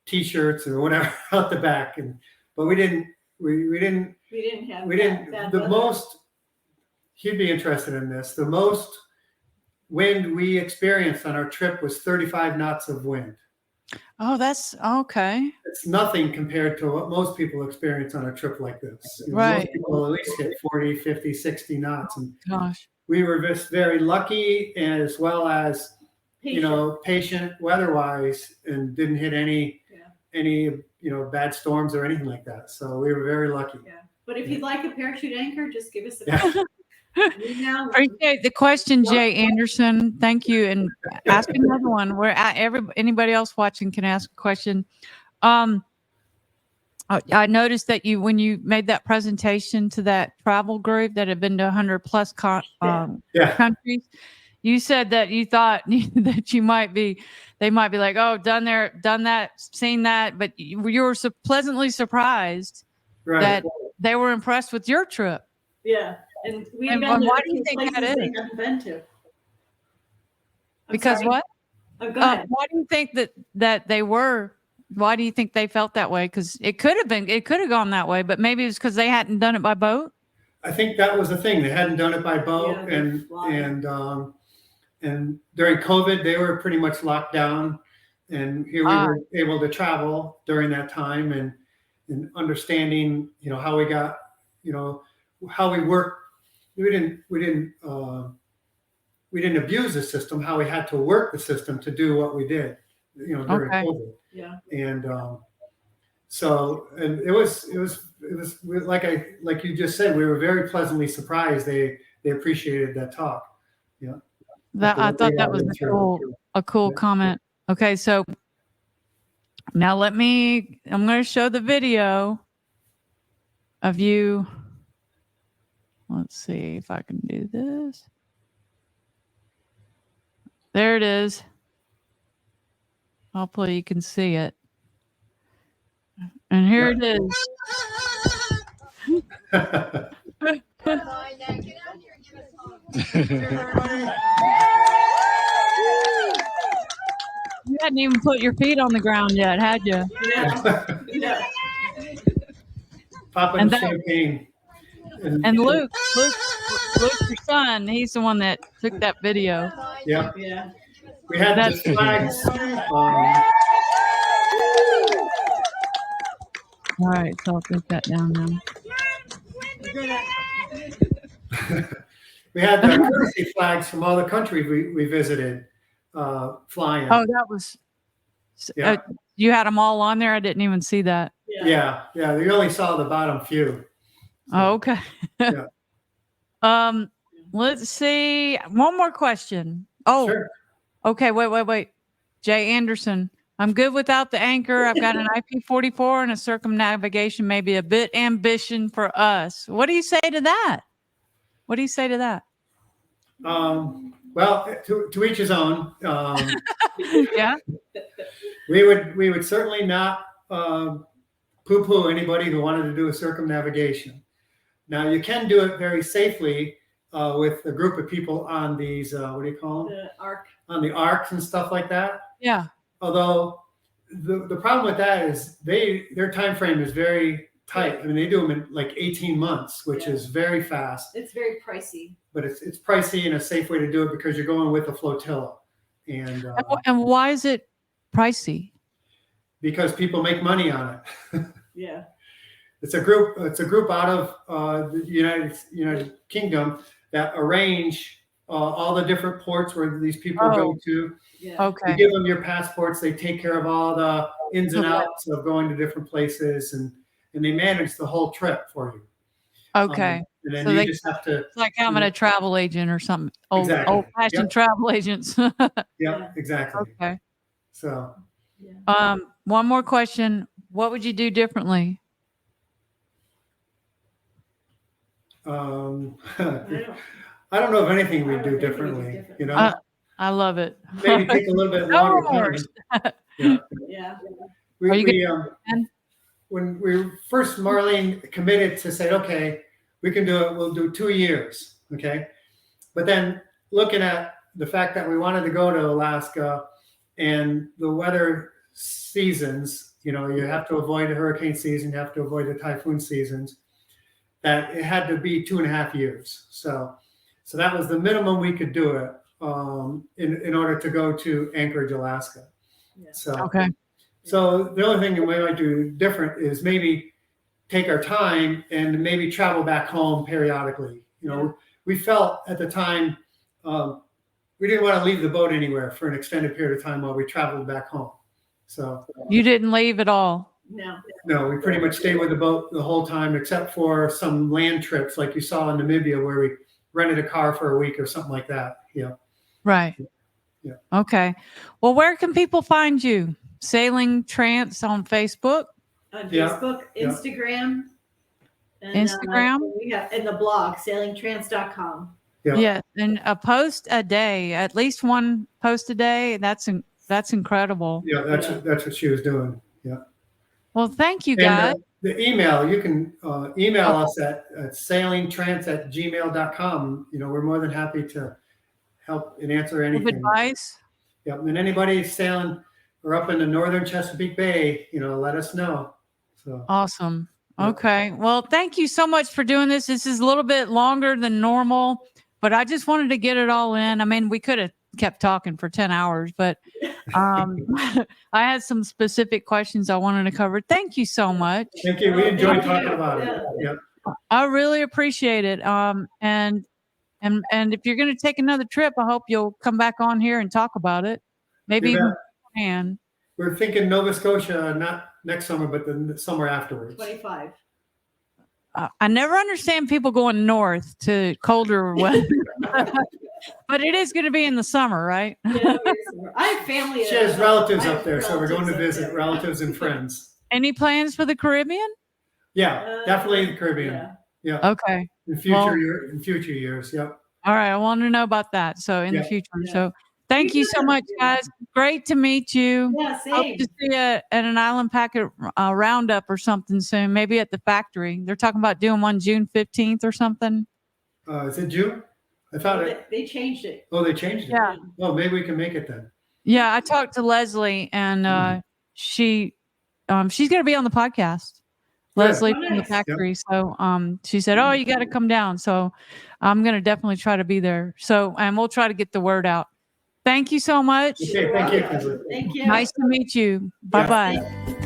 S3: T-shirts or whatever out the back. But we didn't. We didn't have the most. He'd be interested in this. The most wind we experienced on our trip was 35 knots of wind.
S1: Oh, that's okay.
S3: It's nothing compared to what most people experience on a trip like this.
S1: Right.
S3: Most people at least hit 40, 50, 60 knots. And
S1: gosh,
S3: we were just very lucky, as well as patient weather-wise, and didn't hit any bad storms or anything like that. So we were very lucky.
S2: Yeah. But if you'd like a parachute anchor, just give us a call.
S1: Appreciate the question, Jay Anderson. Thank you. And ask another one. Where anybody else watching can ask a question. I noticed that when you made that presentation to that travel group that had been to 100 plus countries, you said that you thought that they might be like, oh, done that, seen that, but you were pleasantly surprised that they were impressed with your trip.
S2: Yeah. And
S1: why do you think that is? Because what?
S2: Oh, go ahead.
S1: Why do you think that they were? Why do you think they felt that way? Because it could have gone that way, but maybe it's because they hadn't done it by boat.
S3: I think that was the thing. They hadn't done it by boat, and during COVID, they were pretty much locked down, and here we were able to travel during that time and understanding, how we got, how we work. We didn't abuse the system. How we had to work the system to do what we did, during COVID.
S2: Yeah.
S3: And and it was like you just said, we were very pleasantly surprised. They appreciated that talk. Yeah.
S1: I thought that was a cool comment. Okay, so now I'm going to show the video of you. Let's see if I can do this. There it is. Hopefully you can see it. And here it is. You hadn't even put your feet on the ground yet, had you?
S2: Yeah.
S3: Popping champagne.
S1: And Luke, your son, he's the one that took that video.
S3: Yeah.
S2: Yeah.
S3: We had the flags.
S1: All right, so I'll put that down now.
S3: We had the courtesy flags from all the countries we visited flying.
S1: Oh, that was. You had them all on there. I didn't even see that.
S3: Yeah. We only saw the bottom few. So,
S1: oh, okay.
S3: Yeah.
S1: Let's see. One more question. Oh,
S3: sure.
S1: Okay. Wait. Jay Anderson. I'm good without the anchor. I've got an IP44 and a circumnavigation, maybe a bit ambition for us. What do you say to that?
S3: Well, to each his own.
S1: Yeah.
S3: We would certainly not poo-poo anybody who wanted to do a circumnavigation. Now, you can do it very safely with a group of people on these, what do you call them?
S2: The arc.
S3: On the arcs and stuff like that.
S1: Yeah.
S3: Although the problem with that is their time frame is very tight. I mean, they do them in like 18 months, which is very fast.
S2: It's very pricey.
S3: But it's pricey and a safe way to do it because you're going with a flotilla.
S1: And why is it pricey?
S3: Because people make money on it.
S2: Yeah.
S3: It's a group out of the United Kingdom that arrange all the different ports where these people go to.
S2: Yeah.
S1: Okay.
S3: You give them your passports. They take care of all the ins and outs of going to different places, and they manage the whole trip for you.
S1: Okay.
S3: And then
S1: So
S3: you just have to.
S1: It's like having a travel agent or something.
S3: Exactly.
S1: Old-fashioned travel agents.
S3: Yeah, exactly.
S1: Okay.
S3: So.
S2: Yeah.
S1: One more question. What would you do differently?
S3: I don't know of anything we do differently. You know,
S1: I love it.
S3: maybe take a little bit longer time. Yeah.
S2: Yeah.
S3: When we first Marlene committed to say, okay, we can do it. We'll do 2 years. Okay, but then looking at the fact that we wanted to go to Alaska and the weather seasons, you know, you have to avoid the hurricane season, you have to avoid the typhoon seasons. That it had to be 2.5 years. So that was the minimum we could do it in order to go to Anchorage, Alaska.
S2: Yeah.
S3: So
S1: Okay.
S3: So the only thing that we might do different is maybe take our time and maybe travel back home periodically. You know, we felt at the time we didn't want to leave the boat anywhere for an extended period of time while we traveled back home. So
S1: You didn't leave at all.
S3: No, we pretty much stayed with the boat the whole time, except for some land trips like you saw in Namibia where we rented a car for a week or something like that. Yeah.
S1: Right.
S3: Yeah.
S1: Okay. Well, where can people find you? Sailing Trance on Facebook?
S2: On Facebook, Instagram. And,
S1: Instagram?
S2: And the blog, sailingtrance.com.
S3: Yeah.
S1: Yes. And a post a day, at least one post a day. That's incredible.
S3: Yeah, that's what she was doing. Yeah.
S1: Well, thank you, guys.
S3: And the email, you can email us at sailingtrance@gmail.com. You know, we're more than happy to help and answer anything.
S1: Give advice.
S3: Yeah, and anybody sailing or up in the northern Chesapeake Bay, you know, let us know. So
S1: Awesome. Okay. Well, thank you so much for doing this. This is a little bit longer than normal, but I just wanted to get it all in. I mean, we could have kept talking for 10 hours, but I had some specific questions I wanted to cover. Thank you so much.
S3: Thank you. We enjoyed talking about it. Yeah.
S1: I really appreciate it. And if you're going to take another trip, I hope you'll come back on here and talk about it. Maybe even beforehand.
S3: We're thinking Nova Scotia, not next summer, but the summer afterwards.
S2: 25.
S1: I never understand people going north to colder weather. But it is going to be in the summer, right?
S2: Yeah, I have family.
S3: She has relatives up there, so we're going to visit relatives and friends.
S1: Any plans for the Caribbean?
S3: Yeah, definitely the Caribbean. Yeah.
S1: Okay.
S3: In future years. Yep.
S1: All right. I want to know about that. So in the future.
S2: Yeah.
S1: So thank you so much, guys. Great to meet you.
S2: Yeah, same.
S1: Hope to see you at an Island Packet roundup or something soon. Maybe at the factory. They're talking about doing one June 15th or something.
S3: Is it June? I thought
S2: they changed it.
S3: Oh, they changed it.
S1: Yeah.
S3: Well, maybe we can make it then.
S1: Yeah, I talked to Leslie, and she's going to be on the podcast.
S3: Good.
S1: Leslie from the factory. Yep. So she said, "Oh, you got to come down." So I'm going to definitely try to be there. So and we'll try to get the word out. Thank you so much.
S3: Okay, thank you.
S2: Thank you.
S1: Nice to meet you. Bye bye.